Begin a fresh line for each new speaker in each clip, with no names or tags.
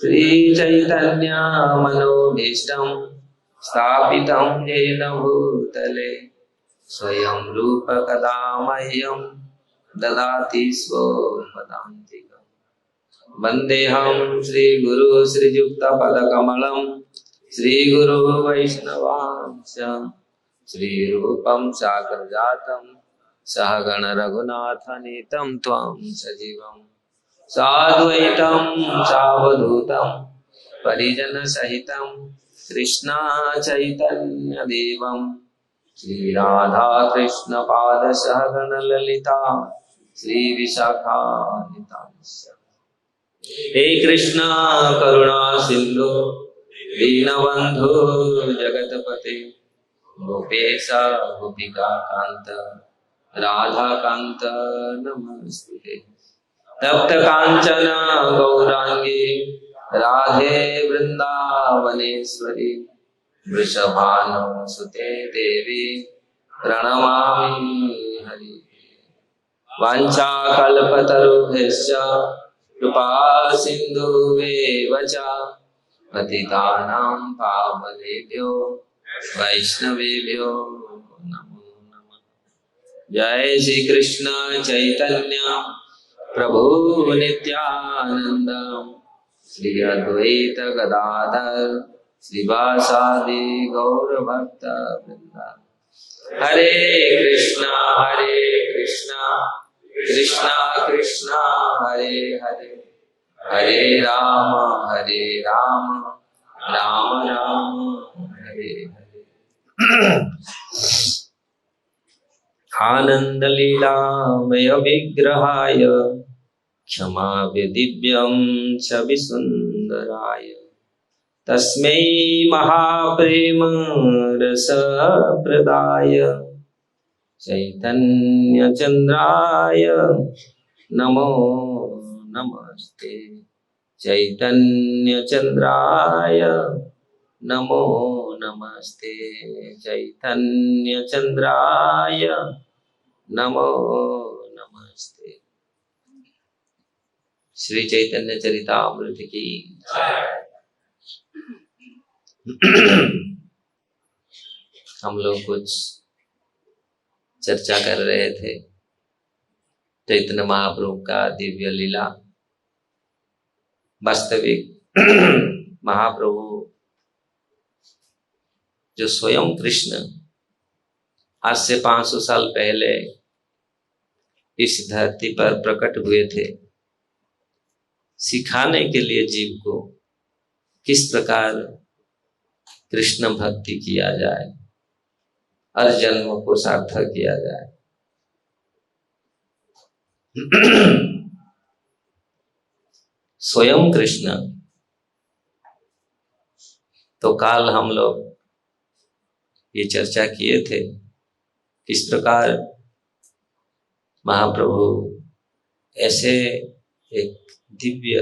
श्रीचैतन्य मनोभीष्टं स्थापितं येन भूतले स्वयं रूप कदा मह्यं ददाति स्वपदान्तिकम्। वन्देऽहं श्रीगुरु श्रीयुक्तपदकमलं श्रीगुरु वैष्णवांश्च श्रीरूपं साग्रजातं सहगण रघुनाथान्वितं त्वां सजीवं साद्वैतं सावधूतं परिजनसहितं कृष्ण चैतन्यदेवं श्रीराधा कृष्ण पाद सहगण ललिता श्रीविशाखान्वितांश्च। हे कृष्ण करुणा सिंधु दीनबंधु जगतपते गोपेश गोपिका कांत राधा कांत नमस्ते। तप्त कांचन गौरांगी राधे वृंदावनेश्वरी वृषभानुसुते देवी प्रणमामि हरि। वाञ्छाकल्पतरुभ्यश्च कृपा सिन्धुवेव च पतितानां पावनेभ्यो वैष्णवेभ्यो नमो नमः। जय श्री कृष्ण चैतन्य प्रभु नित्यानंद श्री अद्वैत गदाधर श्रीवासादि गौर भक्त वृंद। हरे कृष्णा कृष्णा कृष्णा हरे हरे हरे राम राम राम हरे हरे। आनंद लीलामय विग्रहाय क्षमा दिव्यं छवि सुंदराय तस्मै महाप्रेम रस प्रदाय चैतन्य चंद्राय नमो नमस्ते। चैतन्य चंद्राय नमो नमस्ते। चैतन्य चंद्राय नमो नमस्ते। श्री चैतन्य चरितामृत की हम लोग कुछ चर्चा कर रहे थे चैतन्य महाप्रभु का दिव्य लीला। वास्तविक महाप्रभु जो स्वयं कृष्ण आज से 500 साल पहले इस धरती पर प्रकट हुए थे, सिखाने के लिए जीव को किस प्रकार कृष्ण भक्ति किया जाए और जन्म को सार्थक किया जाए। स्वयं कृष्ण तो काल हम लोग ये चर्चा किए थे किस प्रकार महाप्रभु ऐसे एक दिव्य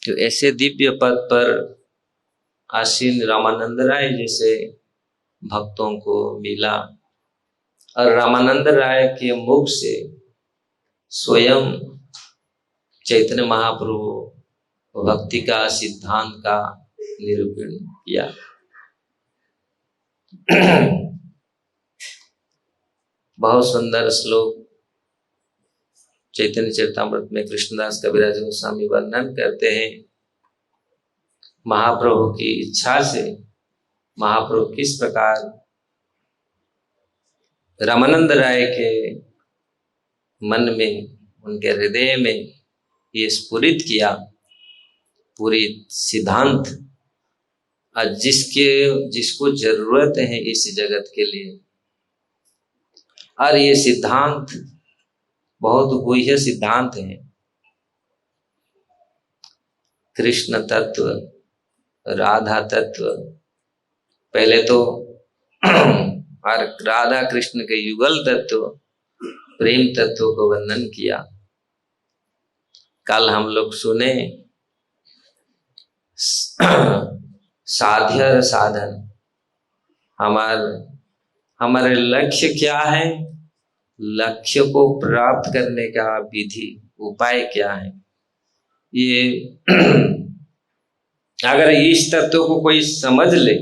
जो ऐसे दिव्य पद पर आसीन रामानंद राय जैसे भक्तों को मिला और रामानंद राय के मुख से स्वयं चैतन्य महाप्रभु भक्ति का सिद्धांत का निरूपण किया। बहुत सुंदर श्लोक चैतन्य चरितामृत में कृष्णदास कविराज गोस्वामी वर्णन करते हैं। महाप्रभु की इच्छा से महाप्रभु किस प्रकार रामानंद राय के मन में उनके हृदय में ये स्फुरित किया पूरी सिद्धांत और जिसको जरूरत है इस जगत के लिए। और ये सिद्धांत बहुत गुह्य सिद्धांत है। कृष्ण तत्व, राधा तत्व, पहले तो और राधा कृष्ण के युगल तत्व प्रेम तत्व को वर्णन किया। कल हम लोग सुने साध्य और साधन। हमारे लक्ष्य क्या है? लक्ष्य को प्राप्त करने का विधि उपाय क्या है। ये अगर इस तत्व को कोई समझ ले,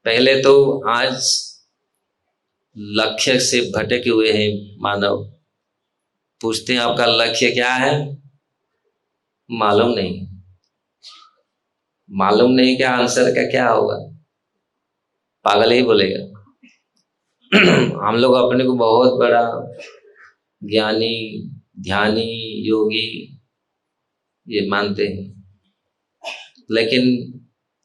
पहले तो आज लक्ष्य से भटके हुए हैं मानव, पूछते हैं आपका लक्ष्य क्या है, मालूम नहीं, मालूम नहीं क्या आंसर का क्या होगा, पागल ही बोलेगा। हम लोग अपने को बहुत बड़ा ज्ञानी, ध्यानी, योगी ये मानते हैं, लेकिन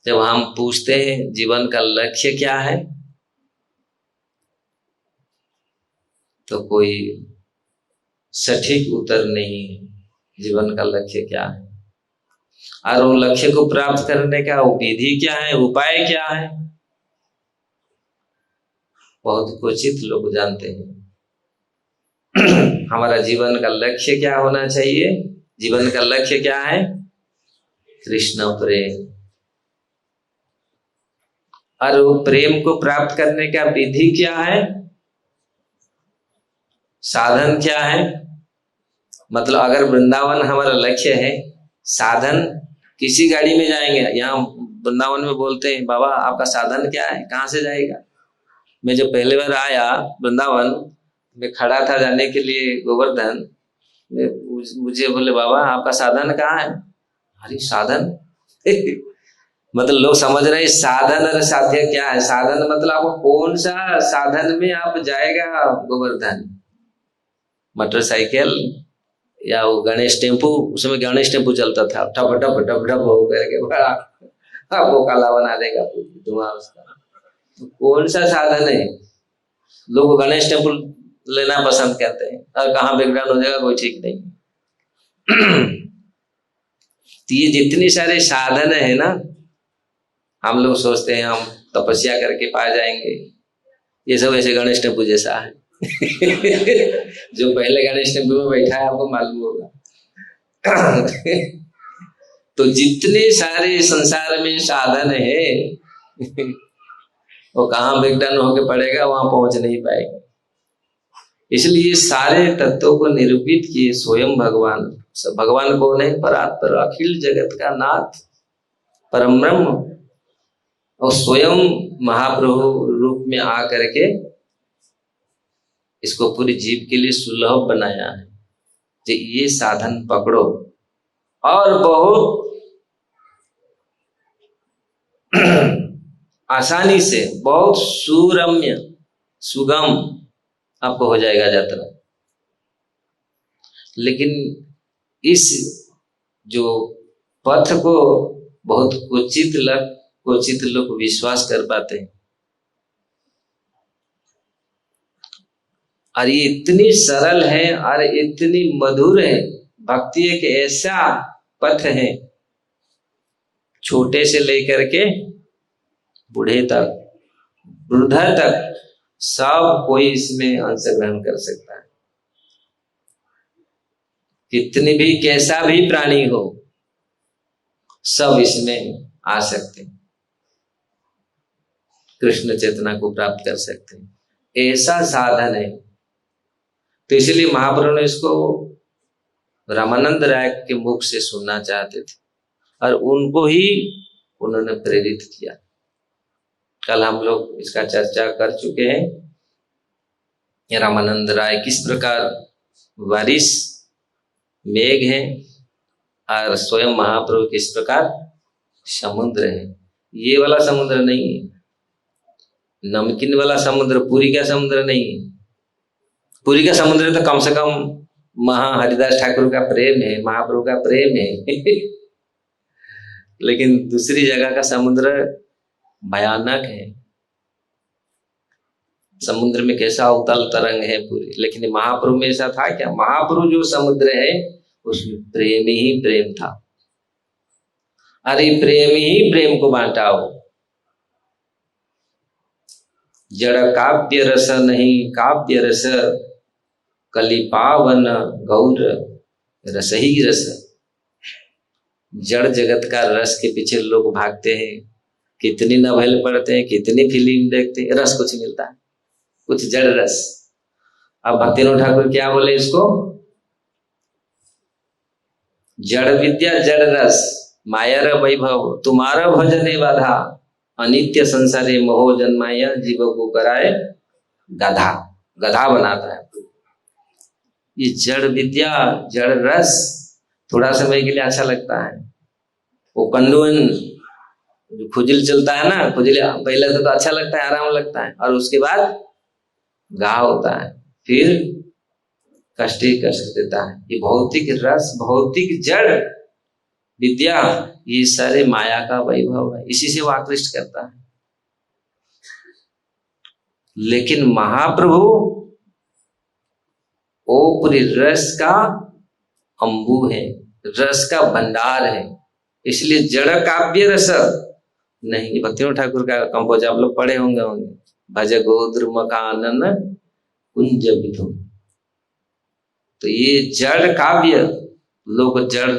जब हम पूछते हैं जीवन का लक्ष्य क्या है, तो कोई सटीक उत्तर नहीं है जीवन का लक्ष्य क्या है। और वो लक्ष्य को प्राप्त करने का विधि क्या है, उपाय क्या है, बहुत क्वचित लोग जानते हैं। हमारा जीवन का लक्ष्य क्या होना चाहिए, जीवन का लक्ष्य क्या है, कृष्ण प्रेम। और वो प्रेम को प्राप्त करने का विधि क्या है, साधन क्या है। मतलब अगर वृंदावन हमारा लक्ष्य है, साधन किसी गाड़ी में जाएंगे, यहाँ वृंदावन में बोलते हैं बाबा आपका साधन क्या है, कहाँ से जाएगा। मैं जब पहले बार आया वृंदावन, मैं खड़ा था जाने के लिए गोवर्धन, मुझे बोले बाबा आपका साधन कहाँ है। अरे साधन मतलब लोग समझ रहे हैं साधन और साध्य क्या है। साधन मतलब आपको कौन सा साधन में आप जाएगा गोवर्धन, मोटरसाइकिल या वो गणेश टेम्पू, उसमें गणेश टेम्पू चलता था, ठप ठप ठप ठप हो करके बड़ा आपको काला बना देगा धुआं उसका। तो कौन सा साधन है, लोग गणेश टेम्पू लेना पसंद करते हैं, और कहाँ बैकग्राउंड हो जाएगा कोई ठीक नहीं। तो ये जितने सारे साधन है ना, हम लोग सोचते हैं हम तपस्या करके पा जाएंगे, ये सब ऐसे गणेश टेम्पू जैसा है। जो पहले गणेश टेम्पू में बैठा है आपको मालूम होगा। तो जितने सारे संसार में साधन है, वो कहाँ ब्रेकडाउन होके पड़ेगा, वहां पहुंच नहीं पाएगा। इसलिए सारे तत्वों को निरूपित किए स्वयं भगवान। भगवान कौन है, परात्पर, अखिल जगत का नाथ, परम ब्रह्म, और स्वयं महाप्रभु रूप में आकर के इसको पूरी जीव के लिए सुलभ बनाया है। तो ये साधन पकड़ो और बहुत आसानी से, बहुत सुरम्य सुगम आपको हो जाएगा यात्रा। लेकिन इस जो पथ को बहुत क्वचित लोग विश्वास कर पाते हैं। और ये इतनी सरल है और इतनी मधुर है। भक्ति एक ऐसा पथ है, छोटे से लेकर के बूढ़े तक, वृद्ध तक, सब कोई इसमें अंश ग्रहण कर सकता है। कितनी भी कैसा भी प्राणी हो, सब इसमें आ सकते हैं, कृष्ण चेतना को प्राप्त कर सकते हैं। ऐसा साधन है। तो इसलिए महाप्रभु ने इसको रामानंद राय के मुख से सुनना चाहते थे और उनको ही उन्होंने प्रेरित किया। कल हम लोग इसका चर्चा कर चुके हैं। रामानंद राय किस प्रकार बारिश मेघ है और स्वयं महाप्रभु किस प्रकार समुद्र है। ये वाला समुद्र नहीं है, नमकीन वाला समुद्र, पूरी का समुद्र नहीं है। पूरी का समुद्र तो कम से कम हरिदास ठाकुर का प्रेम है, महाप्रभु का प्रेम है। लेकिन दूसरी जगह का समुद्र भयानक है। समुद्र में कैसा उताल तरंग है पूरी, लेकिन महाप्रभु में ऐसा था क्या? महाप्रभु जो समुद्र है उसमें प्रेम ही प्रेम था। अरे प्रेम ही प्रेम को बांटा हो। जड़ काव्य रस नहीं काव्य रस, कली पावन गौर रस ही रस। जड़ जगत का रस के पीछे लोग भागते हैं, कितनी नॉवेल पढ़ते हैं, कितनी फिल्म देखते हैं, रस कुछ मिलता है, कुछ जड़ रस। अब भक्तिनाथ ठाकुर क्या बोले इसको? जड़ विद्या जड़ रस मायर वैभव तुम्हारा भजने बाधा अनित्य संसारे मोह जन्माया जीव को कराए गधा। गधा बनाता है। ये जड़ विद्या जड़ रस थोड़ा समय के लिए अच्छा लगता है। वो कंडोन खुजल चलता है ना, खुजल पहले तो अच्छा लगता है, आराम लगता है, और उसके बाद घाव होता है, फिर कष्ट ही कष्ट देता है। ये भौतिक रस भौतिक जड़ विद्या ये सारे माया का वैभव है, इसी से वो आकृष्ट करता है। लेकिन महाप्रभु वो पूरी रस का अंबु है, रस का भंडार है, इसलिए जड़ काव्य रस नहीं। भक्तिनाथ ठाकुर का कंपोज आप लोग पढ़े होंगे भज गोद्र मकानन कुंज विधु। तो ये जड़ काव्य लोग जड़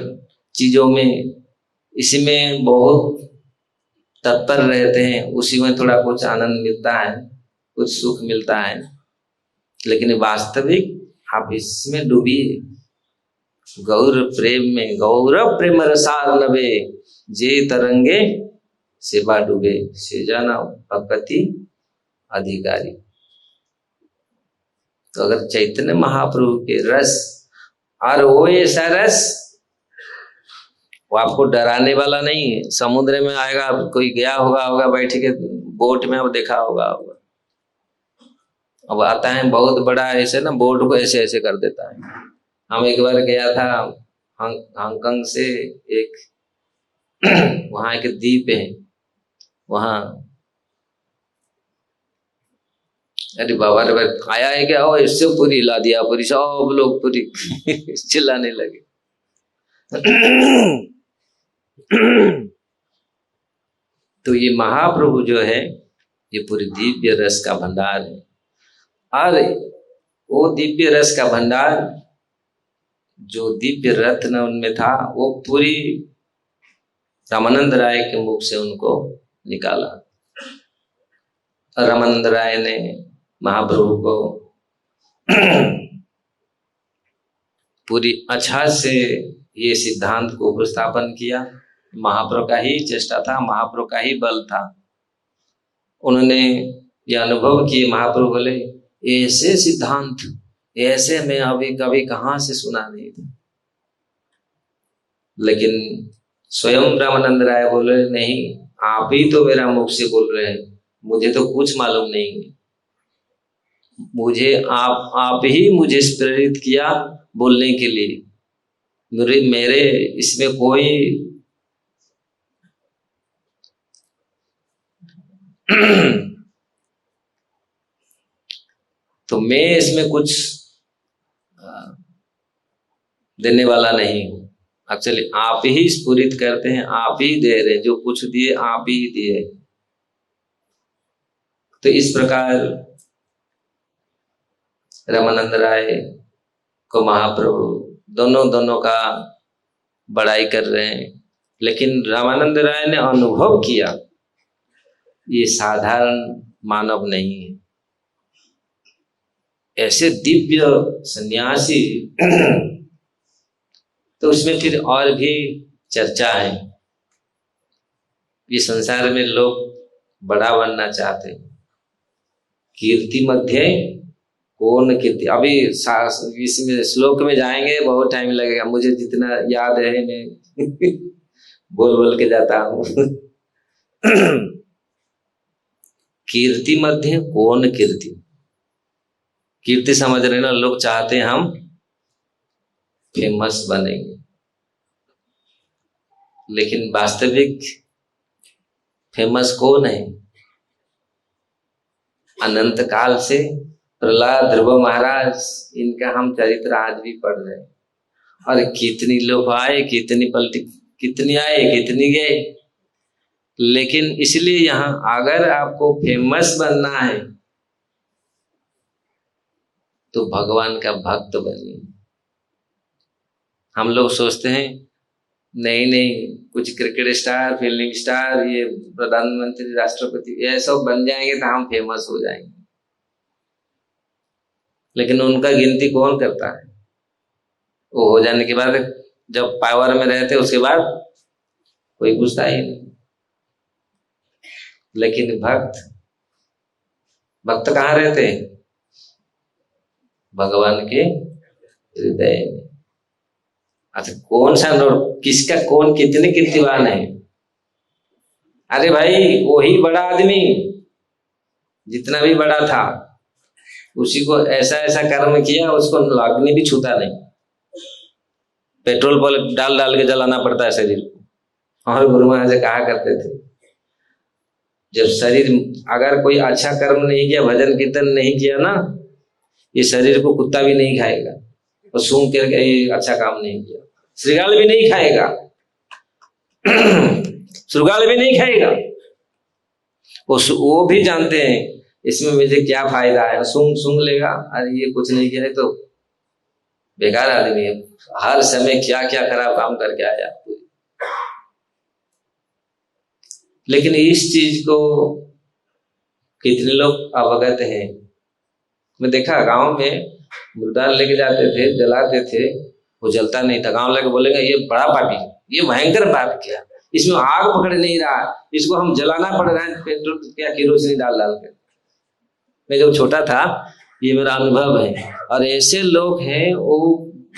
चीजों में इसी में बहुत तत्पर रहते हैं, उसी में थोड़ा कुछ आनंद मिलता है, कुछ सुख मिलता है, लेकिन वास्तविक आप इसमें डूबिए गौर प्रेम में। गौरव प्रेम रसार्णवे जे तरंगे सेवा डूबे से जाना भक्ति अधिकारी। तो अगर चैतन्य महाप्रभु के रस, और वो ऐसा रस वो आपको डराने वाला नहीं है। समुद्र में आएगा, कोई गया होगा बैठ के बोट में, अब देखा होगा। अब आता है बहुत बड़ा ऐसे ना, बोट को ऐसे ऐसे कर देता है। हम एक बार गया था हांगकांग से, एक वहां एक द्वीप है वहां, अरे बाबा रे आया है क्या, हो इससे पूरी हिला दिया, पूरी सब लोग पूरी चिल्लाने लगे। तो ये महाप्रभु जो है ये पूरी दिव्य रस का भंडार है। और वो दिव्य रस का भंडार जो दिव्य रत्न उनमें था, वो पूरी रामानंद राय के मुख से उनको निकाला। रामानंद राय ने महाप्रभु को पूरी अच्छा से ये सिद्धांत को उपस्थापन किया। महाप्रभु का ही चेष्टा था, महाप्रभु का ही बल था। उन्होंने ये अनुभव किए, महाप्रभु बोले ऐसे सिद्धांत ऐसे मैं अभी कभी कहां से सुना नहीं था। लेकिन स्वयं रामानंद राय बोले नहीं, आप ही तो मेरा मुख से बोल रहे हैं, मुझे तो कुछ मालूम नहीं है। मुझे आप ही मुझे प्रेरित किया बोलने के लिए। मेरे इसमें कोई तो मैं इसमें कुछ देने वाला नहीं हूं। एक्चुअली आप ही स्फुरित करते हैं, आप ही दे रहे, जो कुछ दिए आप ही दिए। तो इस प्रकार रामानंद राय को महाप्रभु दोनों का बड़ाई कर रहे हैं। लेकिन रामानंद राय ने अनुभव किया ये साधारण मानव नहीं है, ऐसे दिव्य सन्यासी। तो उसमें फिर और भी चर्चा है। ये संसार में लोग बड़ा बनना चाहते हैं। कीर्ति मध्य कौन कीर्ति, अभी इसमें श्लोक में जाएंगे बहुत टाइम लगेगा, मुझे जितना याद है मैं बोल बोल के जाता हूं। कीर्ति मध्य कौन कीर्ति, कीर्ति समझ रहे ना, लोग चाहते हैं हम फेमस बनेंगे, लेकिन वास्तविक फेमस कौन है? अनंत काल से प्रहलाद, ध्रुव महाराज, इनका हम चरित्र आज भी पढ़ रहे हैं। और कितनी लोग आए, कितनी पलटी, कितनी आए, कितनी गए। लेकिन इसलिए यहां अगर आपको फेमस बनना है तो भगवान का भक्त बनिए। हम लोग सोचते हैं नहीं कुछ क्रिकेट स्टार, फील्डिंग स्टार, ये प्रधानमंत्री, राष्ट्रपति, ये सब बन जाएंगे तो हम फेमस हो जाएंगे। लेकिन उनका गिनती कौन करता है? वो हो जाने के बाद जब पावर में रहते उसके बाद कोई पूछता ही नहीं। लेकिन भक्त भक्त कहाँ रहते हैं? भगवान के हृदय में। अच्छा, कौन सा नोट, किसका कौन कितने कीर्तिवान है? अरे भाई, वही बड़ा आदमी जितना भी बड़ा था, उसी को ऐसा ऐसा कर्म किया, उसको अग्नि भी छूता नहीं। पेट्रोल पर डाल डाल के जलाना पड़ता है शरीर को। और गुरु महाराज कहा करते थे, जब शरीर, अगर कोई अच्छा कर्म नहीं किया, भजन कीर्तन नहीं किया ना, ये शरीर को कुत्ता भी नहीं खाएगा। और सूंघ करके ये अच्छा काम नहीं किया, श्रृगाल भी नहीं खाएगा। श्रृगाल भी नहीं खाएगा। वो भी जानते हैं इसमें मुझे क्या फायदा है, सूंघ लेगा, अरे ये कुछ नहीं किया है तो बेकार आदमी है, हर समय क्या क्या खराब काम करके आया। लेकिन इस चीज को कितने लोग अवगत हैं? मैं देखा गांव में मुर्दा लेके जाते थे, जलाते थे, वो जलता नहीं था। गांव लेके बोलेगा ये बड़ा पापी, ये भयंकर पाप किया, इसमें आग पकड़ नहीं रहा, इसको हम जलाना पड़ रहा है पेट्रोल क्या केरोसिन डाल डाल के। मैं जब छोटा था, ये मेरा अनुभव है। और ऐसे लोग हैं, वो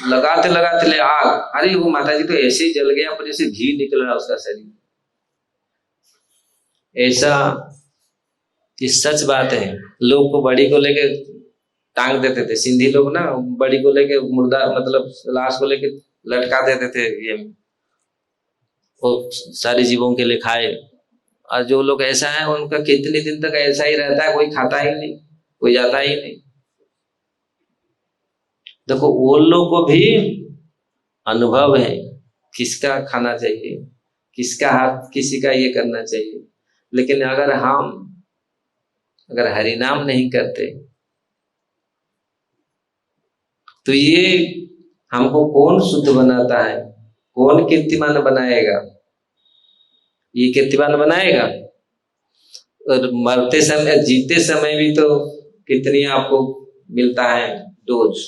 लगाते लगाते ले आग, अरे वो माता जी तो ऐसे ही जल गया, पर जैसे घी निकल रहा उसका शरीर। ऐसा, ये सच बात है। लोग को बड़ी को लेके टांग देते थे, सिंधी लोग ना, बड़ी को लेके मुर्दा मतलब लाश को लेके लटका देते थे, ये वो सारे जीवों के लिए खाए। और जो लोग ऐसा है, उनका कितने दिन तक ऐसा ही रहता है, कोई खाता ही नहीं, कोई जाता ही नहीं। देखो, वो लोग को भी अनुभव है किसका खाना चाहिए, किसका हाथ, किसी का ये करना चाहिए। लेकिन अगर हरि नाम नहीं करते तो ये हमको कौन शुद्ध बनाता है? कौन कीर्तिमान बनाएगा? ये कीर्तिमान बनाएगा। और मरते समय, जीते समय भी तो कितनी आपको मिलता है डोज,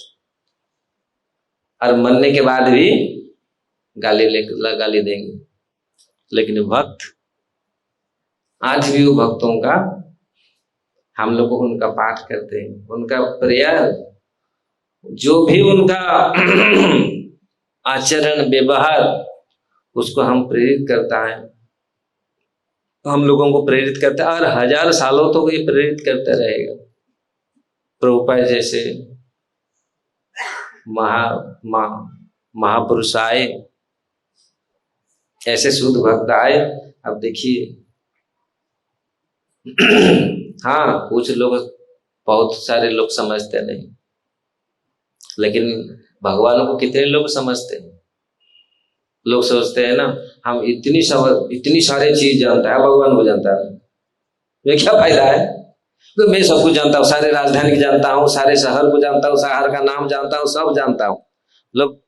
और मरने के बाद भी गाली देंगे। लेकिन भक्त, आज भी वो भक्तों का, हम लोग उनका पाठ करते हैं, उनका प्रयास, जो भी उनका आचरण व्यवहार, उसको हम प्रेरित करता है, हम लोगों को प्रेरित करता है, और 1000 सालों तक ये प्रेरित करता रहेगा। प्रभुपाद जैसे महापुरुष आए, ऐसे शुद्ध भक्त आए। अब देखिए, हाँ, कुछ लोग, बहुत सारे लोग समझते नहीं, लेकिन भगवान को कितने लोग समझते हैं? लोग सोचते हैं ना, हम इतनी सारे चीज जानता है, भगवान को जानता है, ये क्या फायदा है? तो मैं सब कुछ जानता हूँ, सारे राजधानी जानता हूँ, सारे शहर को जानता हूँ, शहर का नाम जानता हूँ, सब जानता हूँ। लोग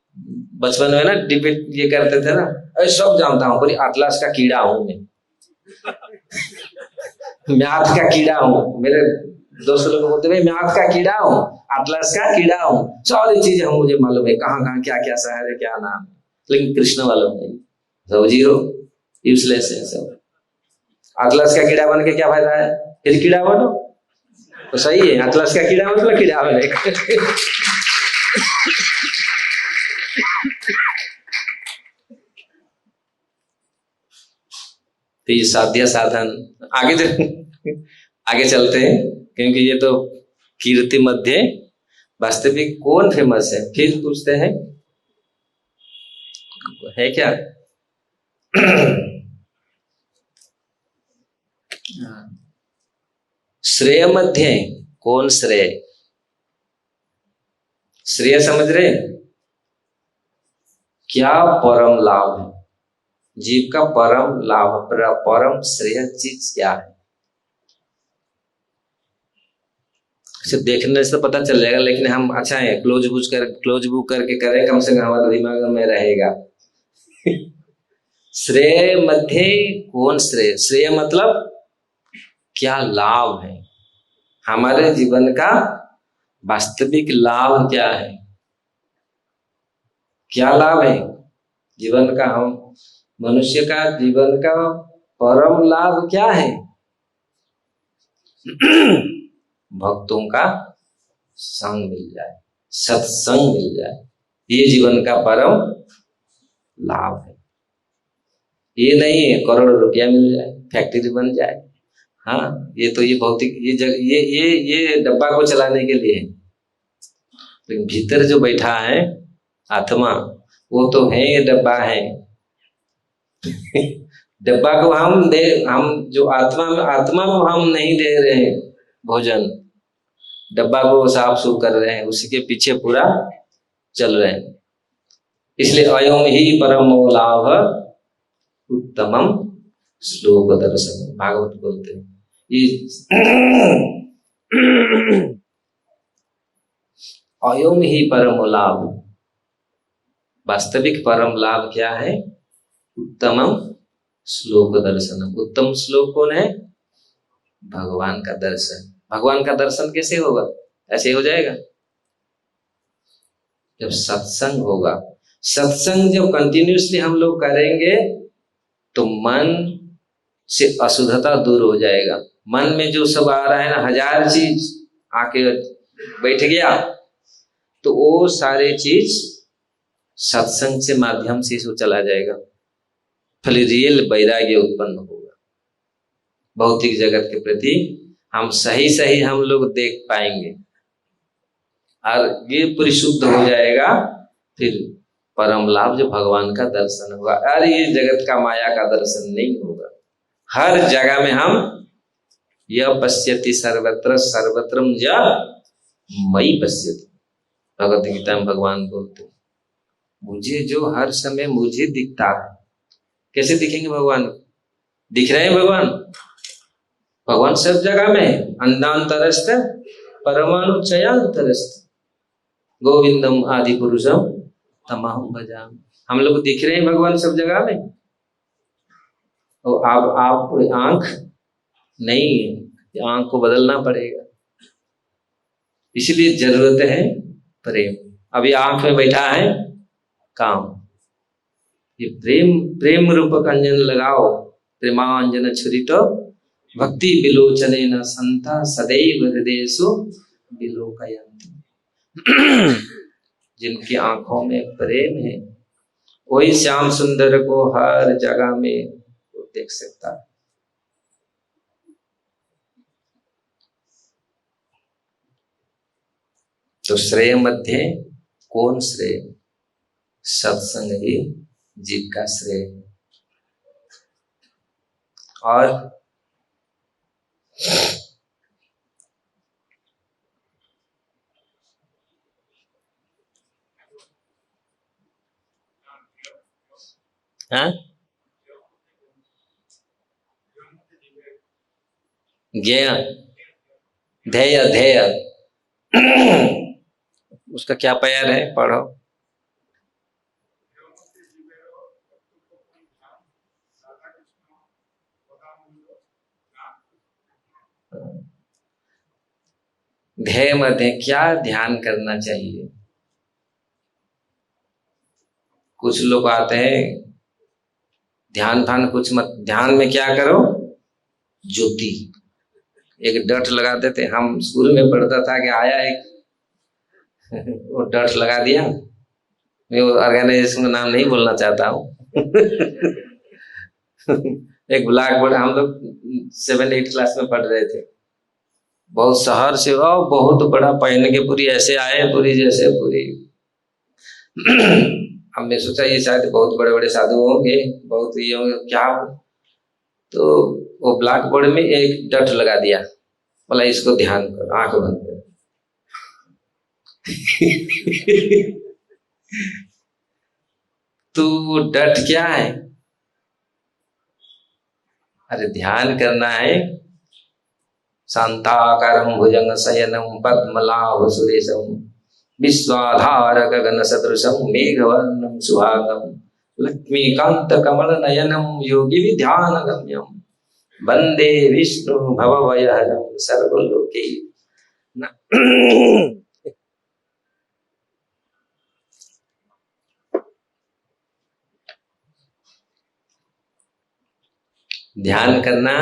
बचपन में ना डिबेट ये करते थे ना, अरे सब जानता हूँ, पर अटलास का कीड़ा हूँ मैं म्याथ का कीड़ा हूँ। मेरे दोस्त लोग बोलते भाई म्याथ का कीड़ा हूँ, अटलास का कीड़ा हूँ, सारी चीजें हम मुझे मालूम है, कहाँ कहाँ क्या क्या शहर है, क्या नाम है। लेकिन कृष्ण मालूम नहीं, सब जीरो, यूजलेस है सब। अटलास का कीड़ा बन के क्या फायदा है? फिर कीड़ा बनो तो सही है, अटलास का कीड़ा मतलब कीड़ा बने। तो ये साध्य साधन, आगे चलते हैं, क्योंकि ये तो कीर्ति मध्य वास्तविक कौन फेमस है, फिर पूछते हैं, है क्या? श्रेय मध्य कौन श्रेय? श्रेय समझ रहे? क्या परम लाभ है जीव का? परम लाभ, परम श्रेय चीज क्या है? सिर्फ देखने से तो पता चल जाएगा, लेकिन हम अच्छा है क्लोज बुक करके करें, कम से कम हमारे दिमाग में रहेगा। श्रेय मध्य कौन श्रेय? श्रेय मतलब क्या लाभ है, हमारे जीवन का वास्तविक लाभ क्या है? क्या लाभ है? जीवन का हम मनुष्य का जीवन का परम लाभ क्या है? भक्तों का संग मिल जाए, सत्संग मिल जाए, ये जीवन का परम लाभ है। ये नहीं है करोड़ रुपया मिल जाए, फैक्ट्री बन जाए। हाँ, ये तो ये भौतिक ये डब्बा को चलाने के लिए है। लेकिन भीतर जो बैठा है आत्मा, वो तो है, ये डब्बा है। डब्बा को हम जो आत्मा को हम नहीं दे रहे हैं भोजन, डब्बा को साफ सुफ कर रहे हैं, उसी के पीछे पूरा चल रहे हैं। इसलिए अयम ही परमो लाभ उत्तमम श्लोक दर्शन, भागवत बोलते हैं अयम ही परम लाभ। वास्तविक परम लाभ क्या है? उत्तमम श्लोक दर्शनम। उत्तम श्लोक कौन है? भगवान का दर्शन। भगवान का दर्शन कैसे होगा? ऐसे हो जाएगा जब सत्संग होगा। सत्संग जब कंटिन्यूसली हम लोग करेंगे तो मन से अशुद्धता दूर हो जाएगा। मन में जो सब आ रहा है ना, 1000 चीज आके बैठ गया, तो वो सारे चीज सत्संग से माध्यम से इसको चला जाएगा। फिर रियल वैराग्य उत्पन्न होगा। भौतिक जगत के प्रति हम सही हम लोग देख पाएंगे और ये परिशुद्ध हो जाएगा। फिर परम लाभ जो भगवान का दर्शन होगा। अरे ये जगत का माया का दर्शन नहीं होगा। हर जगह में हम यह पश्यति सर्वत्र सर्वत्रम य मयि पश्यति, भगवत गीता में भगवान बोलते हैं, मुझे जो हर समय मुझे दिखता है। कैसे दिखेंगे भगवान? दिख रहे हैं भगवान? भगवान सब जगह में, अंडांतरस्थ परमाणु चयांतरस्थ गोविंदम आदि पुरुषम तमाम भजाम। हम लोग दिख रहे हैं भगवान सब जगह में। तो आप आंख नहीं है, आंख को बदलना पड़ेगा। इसलिए जरूरत है प्रेम। अभी आंख में बैठा है काम, ये प्रेम रूपक अंजन लगाओ। प्रेमांजन छुरितो भक्ति विलोचने न संता सदैव हृदयसु विलोकयन्ति। जिनकी आंखों में प्रेम है वही श्याम सुंदर को हर जगह में देख सकता है। तो श्रेय मध्य कौन श्रेय? सत्संग ही जीव का श्रेय। और हाँ, ज्ञेय ध्येय ध्येय उसका क्या पैर है? पढ़ो। ध्येय मध्य क्या ध्यान करना चाहिए? कुछ लोग आते हैं ध्यान कुछ मत, ध्यान में क्या करो? ज्योति। एक डट लगा देते। हम स्कूल में पढ़ता था कि आया एक वो डट लगा दिया। मैं वो ऑर्गेनाइजेशन का नाम नहीं बोलना चाहता हूँ। एक ब्लैक बोर्ड, हम लोग 7-8 क्लास में पढ़ रहे थे। बहुत शहर से बहुत बड़ा पहन के पूरी ऐसे आए, पूरी जैसे पूरी। हमने सोचा ये शायद बहुत बड़े बड़े साधु होंगे, बहुत ये होंगे क्या। तो वो ब्लैक बोर्ड में एक डट लगा दिया, बोला इसको ध्यान करो, आंख बंद करो। तो डट क्या है? अरे ध्यान करना है शांताकारं भुजंग शयनं पद्मनाभ सुरेशं विश्वाधार गगन सदृशं मेघवर्णं सुहागं लक्ष्मीकांत कमल नयनं योगी विध्यान गम्यं वंदे विष्णु भवभयहरं सर्वलोके। ध्यान करना,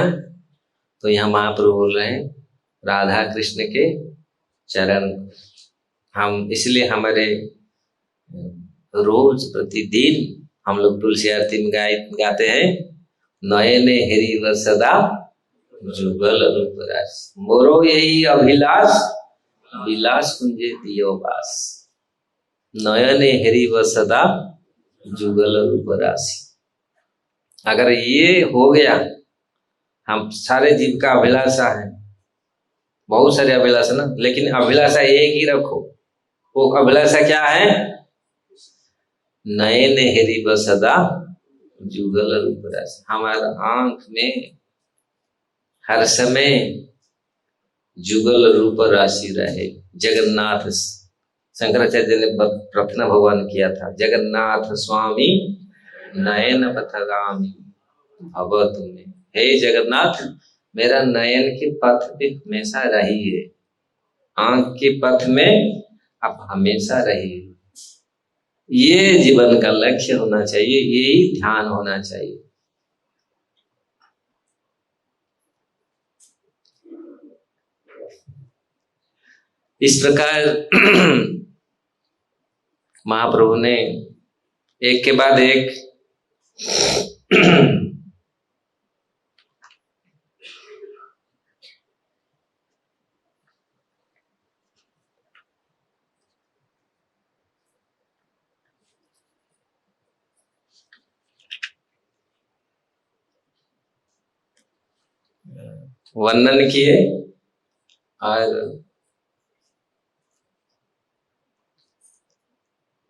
तो यहाँ महाप्रभु बोल रहे हैं राधा कृष्ण के चरण। हम इसलिए हमारे रोज प्रतिदिन हम लोग तुलसी आरती में गाते हैं, नयने हेरी व सदा जुगल रूप रास, मोरो यही अभिलाष विलास कुंजे दियो बास, नयने हेरी व सदा जुगल रूप राशि। अगर ये हो गया, हम सारे जीव का अभिलाषा है, बहुत सारे अभिलाषा ना, लेकिन अभिलाषा एक ही रखो। वो अभिलाषा क्या है? नयने हेरी व सदा जुगल रूप राशि, हमारा आंख में हर समय जुगल रूप राशि रहे। जगन्नाथ, शंकराचार्य ने प्रार्थना भगवान किया था, जगन्नाथ स्वामी नयन पथगामी भव तुम्हें, हे जगन्नाथ मेरा नयन के पथ पे हमेशा रहिए, आंख के पथ में आप हमेशा रहिए। ये जीवन का लक्ष्य होना चाहिए, यही ध्यान होना चाहिए। इस प्रकार महाप्रभु ने एक के बाद एक वर्णन किए और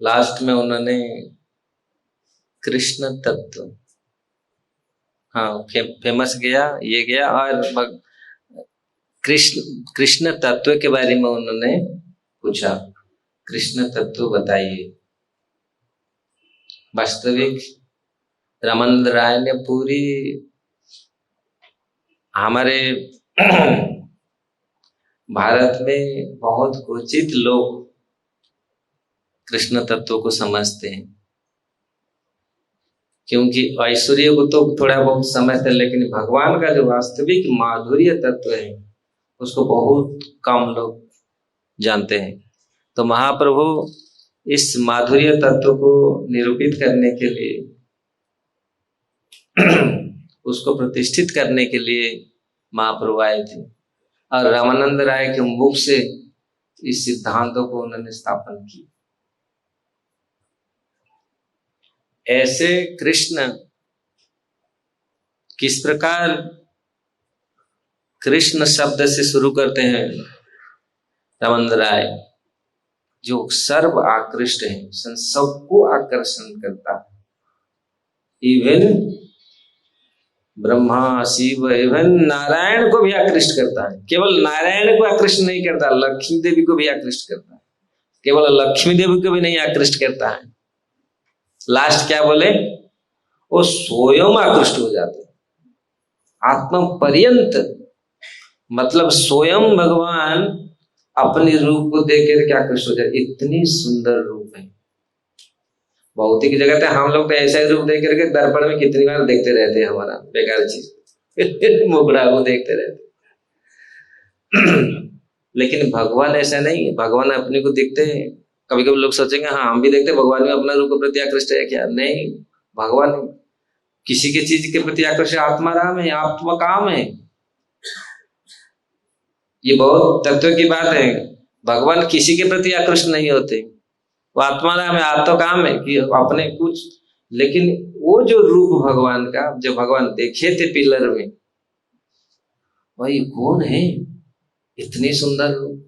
लास्ट में उन्होंने कृष्ण तत्व, हाँ फेमस गया, ये गया, और कृष्ण तत्व के बारे में उन्होंने पूछा, कृष्ण तत्व बताइए। वास्तविक रामानंद राय ने पूरी हमारे भारत में बहुत क्वचित लोग कृष्ण तत्व को समझते हैं, क्योंकि ऐश्वर्य को तो थोड़ा बहुत समझते हैं, लेकिन भगवान का जो वास्तविक माधुर्य तत्व है उसको बहुत कम लोग जानते हैं। तो महाप्रभु इस माधुर्य तत्व को निरूपित करने के लिए उसको प्रतिष्ठित करने के लिए महाप्रभु आए थे, और रामानंद राय के मुख से इस सिद्धांतों को उन्होंने स्थापन की। ऐसे कृष्ण किस प्रकार कृष्ण शब्द से शुरू करते हैं रामानंद राय, जो सर्व आकृष्ट है, सबको आकर्षण करता है, इवन ब्रह्मा शिव एवं नारायण को भी आकृष्ट करता है। केवल नारायण को आकृष्ट नहीं करता, लक्ष्मी देवी को भी आकृष्ट करता है, केवल लक्ष्मी देवी को भी नहीं आकृष्ट करता है। लास्ट क्या बोले? वो स्वयं आकृष्ट हो जाते, आत्मा पर्यंत, मतलब स्वयं भगवान अपने रूप को देख कर क्या आकृष्ट हो जाए। इतनी सुंदर रूप है। भौतिक जगत है, हम लोग तो ऐसा ही रूप देख करके दर्पण में कितनी बार देखते रहते हैं, हमारा बेकार चीज मुखड़ा को देखते रहते लेकिन भगवान ऐसा नहीं है। भगवान अपने को दिखते हैं। कभी कभी लोग सोचेंगे हाँ हम भी देखते हैं, भगवान में अपना रूप के प्रति आकृष्ट है क्या? नहीं, भगवान किसी के चीज के प्रति आकृष्ट, आत्मा राम है, आत्मा काम है। ये बहुत तत्व की बात है। भगवान किसी के प्रति आकृष्ट नहीं होते, वो आत्मा राम है, आत्मा काम है कि अपने कुछ, लेकिन वो जो रूप भगवान का, जब भगवान देखे थे पिलर में, भाई कौन है इतनी सुंदर रूप?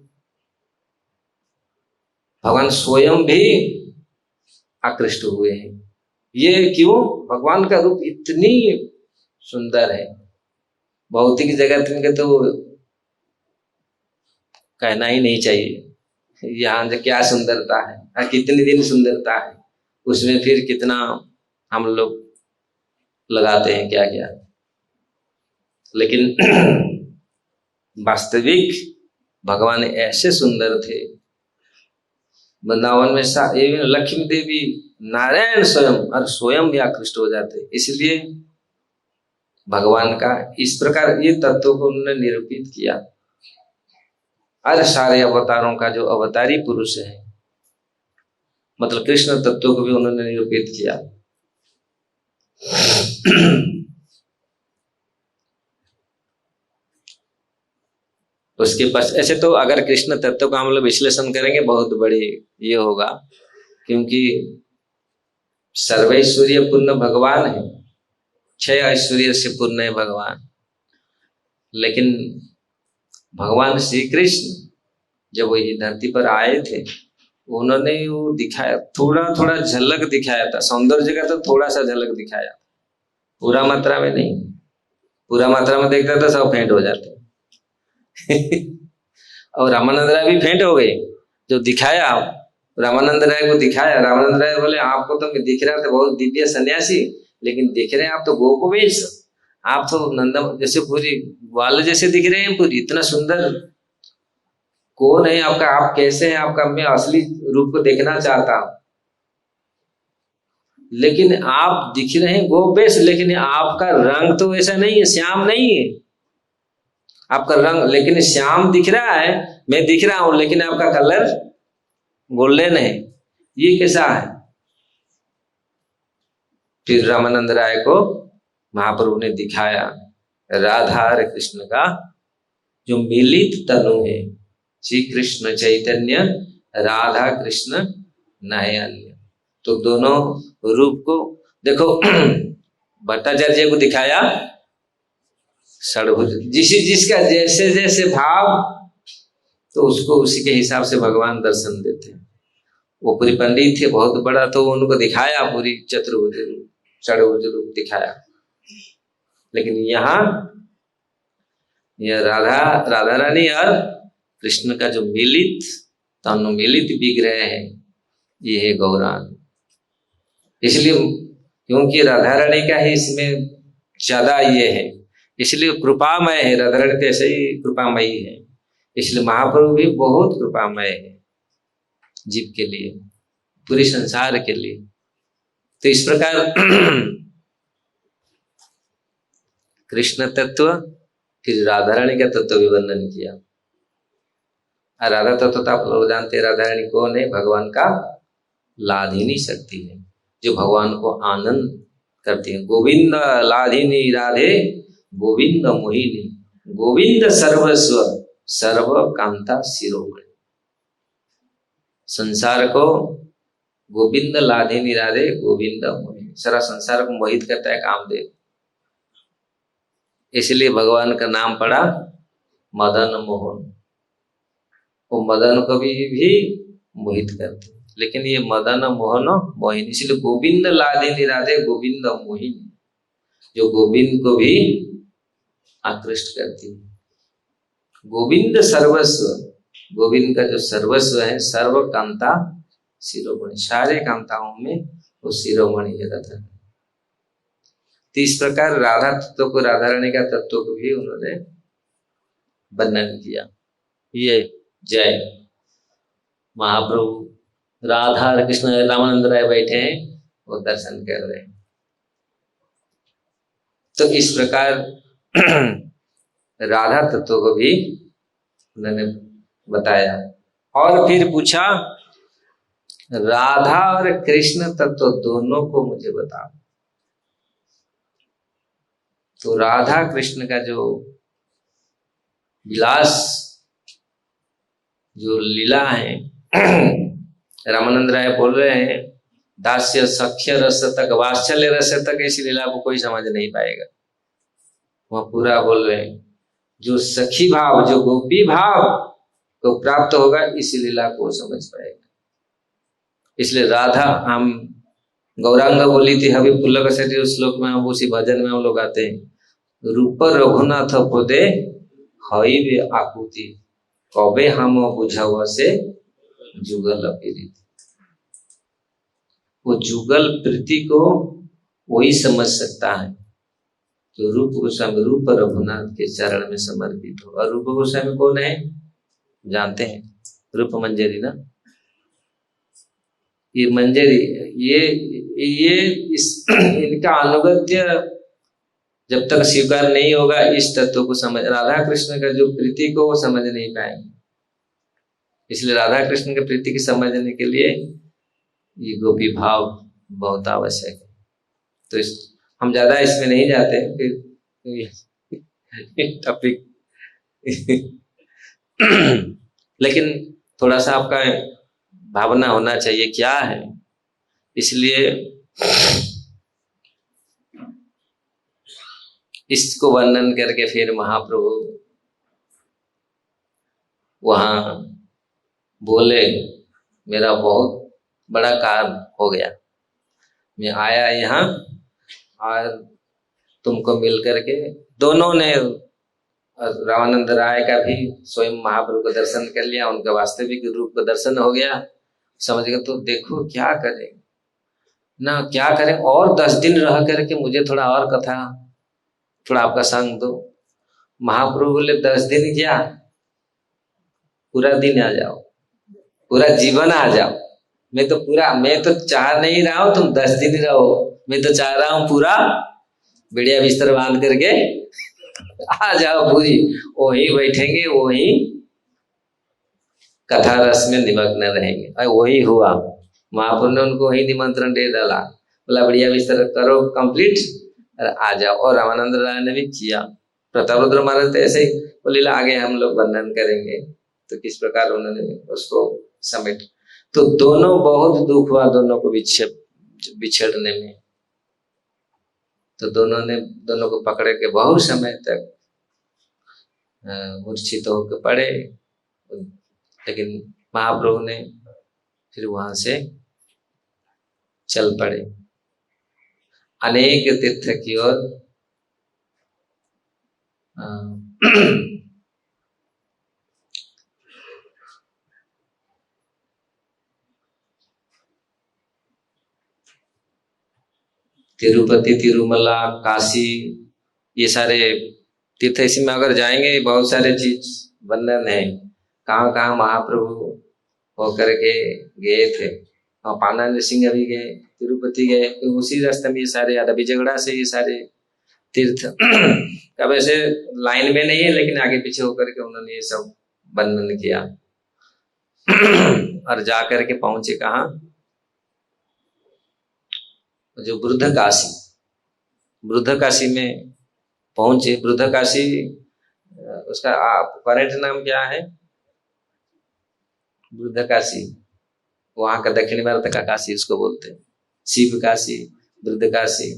भगवान स्वयं भी आकृष्ट हुए हैं। ये क्यों? भगवान का रूप इतनी सुंदर है। भौतिक जगत में तो कहना ही नहीं चाहिए, यहाँ जो क्या सुंदरता है और कितने दिन सुंदरता है, उसमें फिर कितना हम लोग लगाते हैं क्या क्या। लेकिन वास्तविक भगवान ऐसे सुंदर थे। वृंदावन में लक्ष्मी देवी, नारायण स्वयं और स्वयं भी आकृष्ट हो जाते। इसलिए भगवान का। इस प्रकार ये तत्व को उन्होंने निरूपित किया। और सारे अवतारों का जो अवतारी पुरुष है, मतलब कृष्ण तत्व को भी उन्होंने निरूपित किया। उसके पास ऐसे तो अगर कृष्ण तत्व का हम लोग विश्लेषण करेंगे बहुत बड़ी ये होगा, क्योंकि सर्वैश्वर्य पूर्ण भगवान है, 6 ऐश्वर्य से पूर्ण है भगवान। लेकिन भगवान श्री कृष्ण जब वही धरती पर आए थे, उन्होंने वो दिखाया, थोड़ा थोड़ा झलक दिखाया था सौंदर्य का, तो थोड़ा सा झलक दिखाया, पूरा मात्रा में नहीं। पूरा मात्रा में देखता था सब फेंट हो जाते। और रामानंद राय भी फेंट हो गए। जो दिखाया रामानंद राय को दिखाया, रामानंद राय बोले आपको तो दिख रहा था बहुत दिव्य सन्यासी, लेकिन दिख रहे हैं आप तो गोपवेश, आप तो नंदा जैसे पूरी ग्वाल जैसे दिख रहे हैं, पूरी इतना सुंदर। कौन है आपका, आप कैसे हैं, आपका मैं असली रूप को देखना चाहता हूं। लेकिन आप दिख रहे हैं गोपेश, लेकिन आपका रंग तो ऐसा नहीं है, श्याम नहीं है आपका रंग, लेकिन श्याम दिख रहा है, मैं दिख रहा हूं, लेकिन आपका कलर गोल्डन है, ये कैसा है। फिर रामानंद राय को महाप्रभु ने दिखाया राधा और कृष्ण का जो मिलित तनु है, श्री कृष्ण चैतन्य राधा कृष्ण नयन्य। तो दोनों रूप को देखो। भट्टाचार्य को दिखाया षडभुज, जिसका जैसे जैसे भाव, तो उसको उसी के हिसाब से भगवान दर्शन देते हैं। वो पूरी पंडित थे बहुत बड़ा, तो उनको दिखाया पूरी चतुर्भुज रूप, षडभुज रूप दिखाया। लेकिन यहाँ यह राधा रानी और कृष्ण का जो मिलित तनु मिलित विग्रह है, ये है गौरांग। इसलिए क्योंकि राधा रानी का ही इसमें ज्यादा ये है, इसलिए कृपामय है। राधा रानी कैसे ही कृपामयी है, इसलिए महाप्रभु भी बहुत कृपामय है जीव के लिए, पूरे संसार के लिए। तो इस प्रकार कृष्ण तत्व, फिर राधा रानी का तत्व भी वर्णन किया। और राधा तत्व तो आप लोग जानते हैं, राधा रानी कौन है, भगवान का लाधिनी शक्ति है, जो भगवान को आनंद करती है। गोविंद लाधिनी राधे गोविंद मोहिनी, गोविंद सर्वस्व सर्व कांता शिरोमणि। संसार को गोविंद लाधिनी राधे गोविंद मोहिनी, सारा संसार को मोहित करता है कामदेव। इसलिए भगवान का नाम पड़ा मदन मोहन। वो मदन को भी मोहित करते, लेकिन ये मदन मोहन मोहिनी, इसलिए गोविंद लाधिनी राधे गोविंद मोहिनी, जो गोविंद को भी आकृष्ट करती है। गोविंद सर्वस्व, गोविंद का जो सर्वस्व है, सर्व कांता शिरोमणि, सारे कांताओं में वो शिरोमणि है राधा। तो इस प्रकार राधा तत्व को, राधा रानी का तत्व को भी उन्होंने वर्णन किया। ये जय महाप्रभु राधा और कृष्ण रामानंद राय बैठे हैं, वो दर्शन कर रहे हैं। तो इस प्रकार राधा तत्व को भी उन्होंने बताया। और फिर पूछा राधा और कृष्ण तत्व दोनों को मुझे बताओ। तो राधा कृष्ण का जो विलास, जो लीला है, रामानंद राय बोल रहे हैं दास्य सख्य रस तक वात्सल्य रस तक इस लीला को कोई समझ नहीं पाएगा। वह पूरा बोल रहे हैं जो सखी भाव, जो गोपी भाव को प्राप्त होगा, इस लीला को समझ पाएगा। इसलिए राधा, हम गौरांग बोली थी हबी पुल्लक से, उस श्लोक में हम उसी भजन में हम लोग आते हैं, रूप रघुनाथ पदे हईबे आकुति, कबे हम बुझाव से जुगल प्रीति। वो जुगल प्रीति को वही समझ सकता है तो रूप गोस्वामी, रूप रघुनाथ के चरण में समर्पित हो। और रूप गोस्वामी कौन है जानते हैं? रूप मंजरी ना, ये मंजरी, ये इनका अनुगत्य जब तक स्वीकार नहीं होगा इस तत्व को समझ, राधा कृष्ण का जो प्रीति को वो समझ नहीं पाएंगे। इसलिए राधा कृष्ण के प्रीति की समझने के लिए ये गोपी भाव बहुत आवश्यक है। तो हम ज्यादा इसमें नहीं जाते फिर टॉपिक लेकिन थोड़ा सा आपका भावना होना चाहिए क्या है। इसलिए इसको वर्णन करके फिर महाप्रभु वहां बोले, मेरा बहुत बड़ा काम हो गया, मैं आया यहाँ और तुमको मिल करके। दोनों ने, रामानंद राय का भी स्वयं महाप्रभु को दर्शन कर लिया, उनका वास्तविक रूप का दर्शन हो गया, समझ गए। तो देखो क्या करें ना, क्या करें, और 10 दिन रह करके मुझे थोड़ा और कथा, थोड़ा आपका संग दो। महाप्रभु बोले 10 दिन क्या, पूरा दिन आ जाओ, पूरा जीवन आ जाओ। मैं तो चाह नहीं रहा हूं तुम 10 दिन रहो, मैं तो चाह रहा हूं पूरा बढ़िया बिस्तर बांध करके आ जाओ पूरी, वही बैठेंगे, वही कथा रस में निमग्न रहेंगे। और वही हुआ, महाप्रभु ने उनको वही निमंत्रण दे डाला, बोला बढ़िया बिस्तर करो कंप्लीट और आ जाओ। और रामानंद राय ने भी किया। प्रतापरुद्र महाराज तो ऐसे ही वो लीला आगे हम लोग वर्णन करेंगे, तो किस प्रकार उन्होंने उसको समेट। तो दोनों बहुत दुख हुआ दोनों को बिछड़ने में। तो दोनों को पकड़े के बहुत समय तक मूर्छित होकर पड़े, लेकिन महाप्रभु ने फिर वहां से चल पड़े अनेक तीर्थ की ओर। तिरुपति, तिरुमला, काशी, ये सारे तीर्थ, इसी में अगर जाएंगे बहुत सारे चीज वर्णन है, कहाँ कहाँ महाप्रभु होकर के गए थे। और पानानंद सिंह भी गए, तिरुपति गए, तो उसी रास्ते में ये सारे अरबी झगड़ा से ये सारे तीर्थ का वैसे लाइन में नहीं है, लेकिन आगे पीछे होकर के उन्होंने ये सब वर्णन किया। और जाकर के पहुंचे कहाँ, जो वृद्ध काशी में पहुंचे। वृद्ध काशी उसका करेंट नाम क्या है, वृद्ध काशी, वहां का दक्षिण भारत का काशी उसको बोलते हैं, शिव काशी, वृद्ध काशी।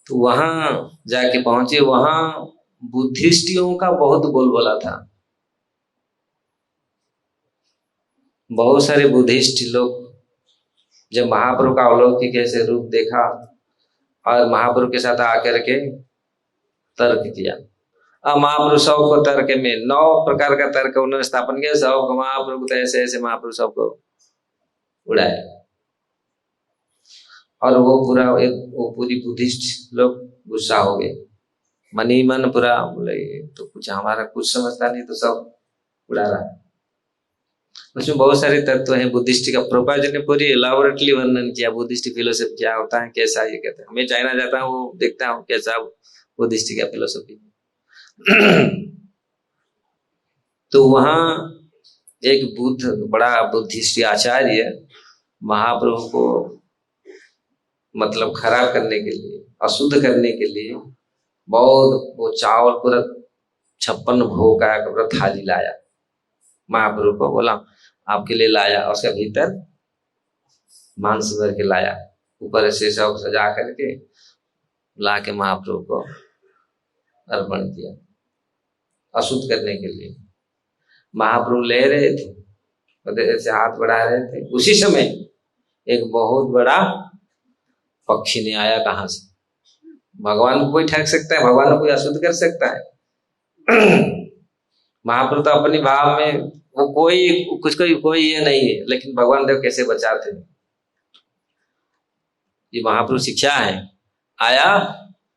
तो वहां जाके पहुंचे, वहां बुद्धिस्टियों का बहुत बोलबाला था। बहुत सारे बुद्धिस्ट लोग जब महाप्रभु का अलौकिक ऐसे रूप देखा और महाप्रभु के साथ आकर के तर्क किया। अब महाप्रभु सब को तर्क में 9 प्रकार का तर्क उन्होंने स्थापन किया, सब को महाप्रभु तो ऐसे ऐसे महाप्रभु सबको उड़ाए। और वो पूरी बुद्धिस्ट लोग गुस्सा हो गए, मन ही मन पूरा बोले तो कुछ हमारा कुछ समझता नहीं, तो सब उड़ा रहा है। उसमें बहुत सारे तत्व हैं बुद्धिस्ट का। प्रभुपाद जी ने पूरी एलाबोरेटली वर्णन किया बुद्धिस्ट फिलोसफी क्या होता है, कैसा ये कहते हैं। मैं चाइना जाता हूँ, वो देखता हूँ कैसा बुद्धिस्ट का फिलोसफी। तो वहां एक बड़ा बुद्धिस्ट आचार्य महाप्रभु को मतलब खराब करने के लिए, अशुद्ध करने के लिए बहुत वो चावल पूरा 56 भोग का पूरा थाली लाया। महाप्रभु को बोला आपके लिए लाया, उसके भीतर मांस भर के लाया, ऊपर से सब सजा करके ला के महाप्रभु को अर्पण किया, अशुद्ध करने के लिए। महाप्रभु ले रहे थे, ऐसे हाथ बढ़ा रहे थे, उसी समय एक बहुत बड़ा पक्षी ने आया। कहां से? भगवान को कोई ठग सकता है? भगवान को कोई अशुद्ध कर सकता है? महाप्रभु तो अपनी भाव में वो कोई ये नहीं है, लेकिन भगवान देव कैसे बचाते हैं। ये महाप्रभु शिक्षा है। आया,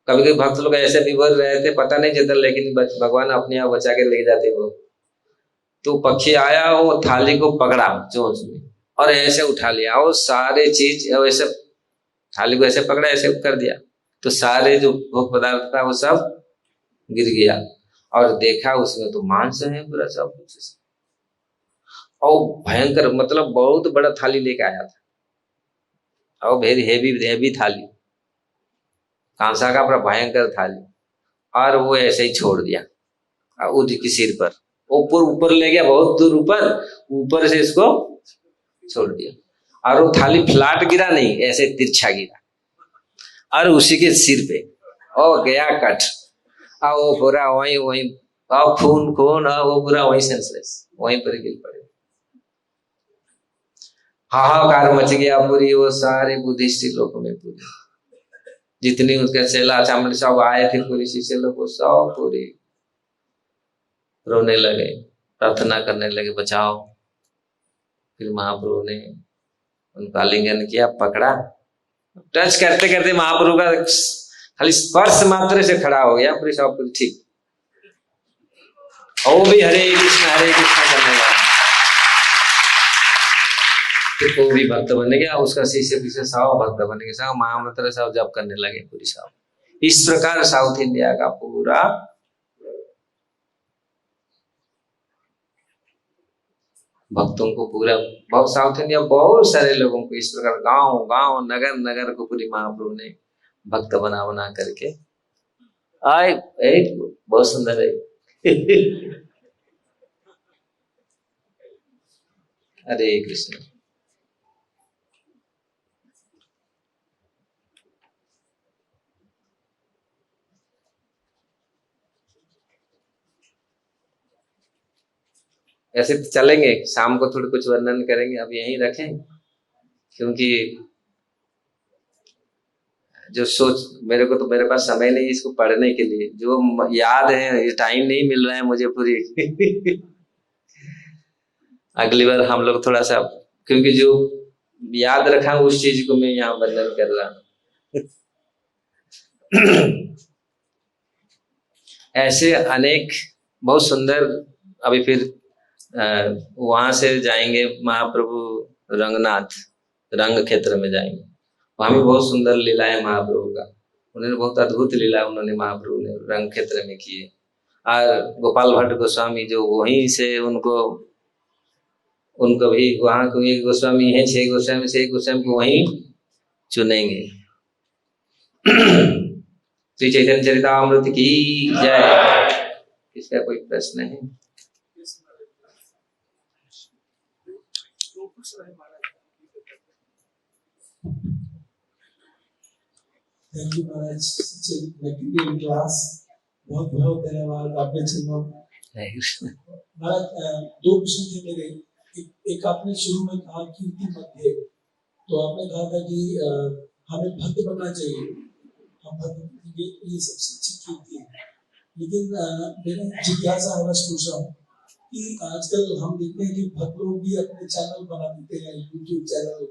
कभी कभी भक्त लोग ऐसे विभोर रहे थे, पता नहीं चलता, लेकिन भगवान अपने आप बचा के ले जाते वो। तो पक्षी आया, वो थाली को पकड़ा चोंच में और ऐसे उठा लिया, और सारे चीज ऐसे थाली को ऐसे पकड़ा, ऐसे कर दिया, तो सारे जो भोग पदार्थ था वो सब गिर गया, और देखा उसमें तो मांस है पूरा सब कुछ, और भयंकर, मतलब बहुत बड़ा थाली लेके आया था, और वेरी हेवी हेवी थाली, कांसा का पूरा भयंकर थाली, और वो ऐसे ही छोड़ दिया उद की सिर पर, ऊपर ऊपर ले गया, बहुत दूर ऊपर, ऊपर से इसको छोड़ दिया, और वो थाली फ्लैट गिरा नहीं, ऐसे तिरछा गिरा, और उसी के सिर पे ओ गया कट, और वो पूरा वहीं वहीं, और खून खून, और वो पूरा वहीं सेंसलेस, वहीं पर गिर पड़े। हाहाकार मच गया पूरी, वो सारे बुद्धिस्ट लोग में पूरे जितनी उसके चेला चामड़ सब आए थे, पूरी शिष्य लोग सब पूरी रोने लगे, प्रार्थना करने लगे बचाओ। फिर महाप्रभु ने उनका आलिंगन किया, पकड़ा, टच करते करते महाप्रभु का खाली स्पर्श मात्र से खड़ा हो गया, पूरी सब कुछ ठीक, और वो भी हरे कृष्ण करने लगा, फिर वो भी भक्त बन गया, उसका शिष्य पीछे सब भक्त बन गए, सब महामंत्र सब जप करने लगे पूरी सब। इस प्रकार साउथ इंडिया का पूरा भक्तों को पूरा, बहुत साउथ इंडिया बहुत सारे लोगों को इस प्रकार गांव गांव नगर नगर को पूरी महाप्रभु ने भक्त बना बना करके आए, बहुत सुंदर है। हरे कृष्ण। ऐसे चलेंगे, शाम को थोड़ी कुछ वर्णन करेंगे, अब यहीं रखें, क्योंकि जो सोच मेरे को, तो मेरे पास समय नहीं इसको पढ़ने के लिए, जो याद है ये टाइम नहीं मिल रहा है मुझे पूरी। अगली बार हम लोग थोड़ा सा, क्योंकि जो याद रखा उस चीज को मैं यहाँ वर्णन कर रहा हूँ। ऐसे अनेक बहुत सुंदर, अभी फिर वहां से जाएंगे महाप्रभु रंगनाथ, रंग क्षेत्र में जाएंगे, वहां भी बहुत सुंदर लीला है महाप्रभु का, उन्होंने बहुत अद्भुत लीला उन्होंने महाप्रभु ने रंग क्षेत्र में किए। और गोपाल भट्ट गोस्वामी जो वहीं से उनको भी वहां क्योंकि गोस्वामी है 6 गोस्वामी से, 1 गोस्वामी को वहीं चुनेंगे। श्री चैतन्य चरितामृत की जय। इसका कोई प्रश्न है?
थैंक यू महाराज, क्लास, बहुत बहुत धन्यवाद आपने चुनाव। महाराज 2 प्रश्न थे मेरे। एक आपने शुरू में कहा कीर्ति मध्य, तो आपने कहा था कि हमें भक्त बनना चाहिए, हम भक्त, ये सबसे अच्छी कीर्ति है। लेकिन मेरा जिज्ञासा है, बस पूछ रहा हूँ कि आजकल हम देखते हैं कि भक्त लोग भी अपने चैनल बना देते हैं, यूट्यूब चैनल,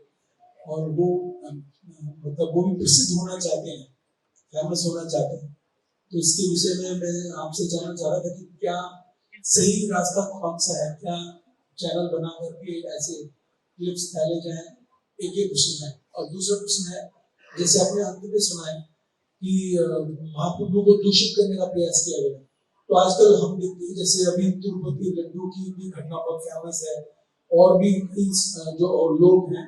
और वो मतलब वो भी प्रसिद्ध होना चाहते हैं, फेमस होना चाहते हैं। तो इसके विषय में मैं आपसे जानना चाह रहा था कि क्या सही रास्ता कौन सा है, क्या चैनल बना करके ऐसे क्लिप्स डाले जाए? एक ये प्रश्न है। और दूसरा प्रश्न है, जैसे आपने अंत में सुना है कि महाप्रभु को दूषित करने का प्रयास किया गया, तो आजकल हम देखते हैं जैसे अभी तिरुपति लड्डू की भी घटना बहुत फेमस है, और भी जो लोग हैं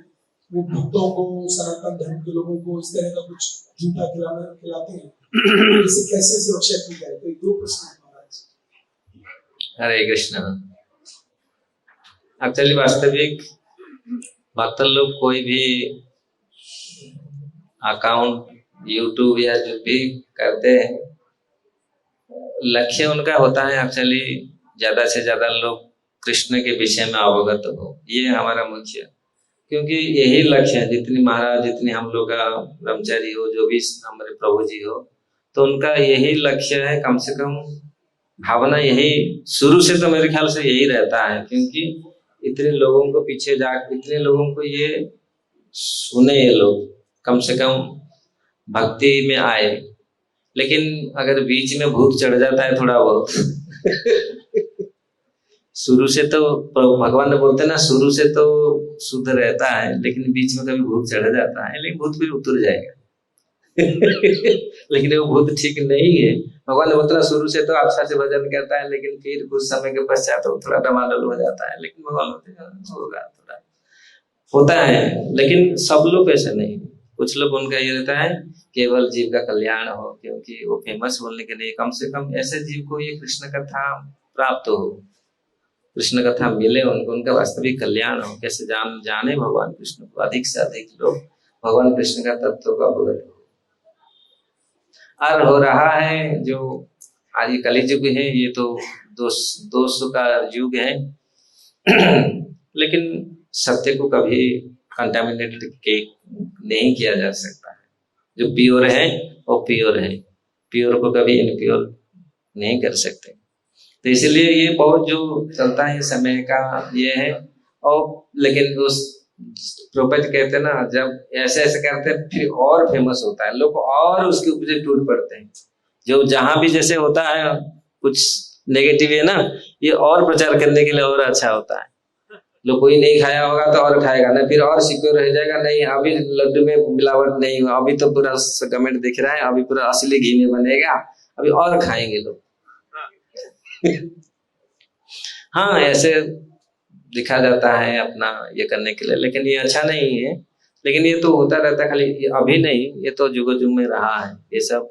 वो भक्तों को, सनातन धर्म के लोगों को इस तरह का कुछ झूठा खिलाते हैं, इसे कैसे सुरक्षा की जाए? तो 2 प्रश्न है महाराज।
हरे कृष्ण। एक्चुअली वास्तविक भक्त लोग कोई भी अकाउंट यूट्यूब या जो भी करते हैं, लक्ष्य उनका होता है एक्चुअली ज्यादा से ज्यादा लोग कृष्ण के विषय में अवगत हो, ये हमारा मुख्य, क्योंकि यही लक्ष्य है। जितनी महाराज, जितनी हम लोग का ब्रह्मचारी हो, जो भी हमारे प्रभु जी हो, तो उनका यही लक्ष्य है, कम से कम भावना यही शुरू से तो मेरे ख्याल से यही रहता है, क्योंकि इतने लोगों को पीछे जा, इतने लोगों को ये सुने, ये लोग कम से कम भक्ति में आए। लेकिन अगर बीच में भूत चढ़ जाता है थोड़ा बहुत शुरू से तो भगवान ने बोलते ना, शुरू से तो शुद्ध रहता है, लेकिन बीच में कभी भूत चढ़ जाता है, लेकिन भूत फिर उतर जाएगा। लेकिन वो भूत ठीक नहीं है। भगवान उतना शुरू से तो अच्छा से भजन करता है, लेकिन फिर कुछ समय के पश्चात वो थोड़ा डमाडोल हो जाता है। लेकिन भगवान होगा, थोड़ा होता है, लेकिन सब लोग ऐसे नहीं। कुछ लोग उनका ये रहता है केवल जीव का कल्याण हो, क्योंकि वो फेमस बोलने के लिए कम से कम ऐसे जीव को ये कृष्ण कथा प्राप्त हो, कृष्ण कथा मिले उनको, उनका वास्तविक कल्याण हो। कैसे जाने भगवान कृष्ण को, अधिक से अधिक लोग भगवान कृष्ण का तत्व का अवगत हो। और हो रहा है जो आज कली युग है, ये तो दोष का युग है। लेकिन सत्य को कभी कंटामिनेट नहीं किया जा सकता है। जो प्योर है वो प्योर है, प्योर को कभी इनप्योर नहीं कर सकते। तो इसलिए ये बहुत जो चलता है समय का ये है। और लेकिन उस प्रॉपर्टी कहते हैं ना, जब ऐसे ऐसे करते हैं फिर और फेमस होता है, लोग और उसके ऊपर टूट पड़ते हैं। जो जहां भी जैसे होता है कुछ नेगेटिव है ना, ये और प्रचार करने के लिए और अच्छा होता है। लोग कोई नहीं खाया होगा तो और खाएगा ना, फिर और सिक्योर रह जाएगा, नहीं अभी लड्डू में मिलावट नहीं हुआ, अभी तो पूरा गवर्नमेंट दिख रहा है, अभी पूरा असली घी में बनेगा, अभी और खाएंगे लोग। हाँ, ऐसे दिखा जाता है अपना ये करने के लिए, लेकिन ये अच्छा नहीं है। लेकिन ये तो होता रहता है, खाली अभी नहीं, ये तो जुग जुग में रहा है। ये सब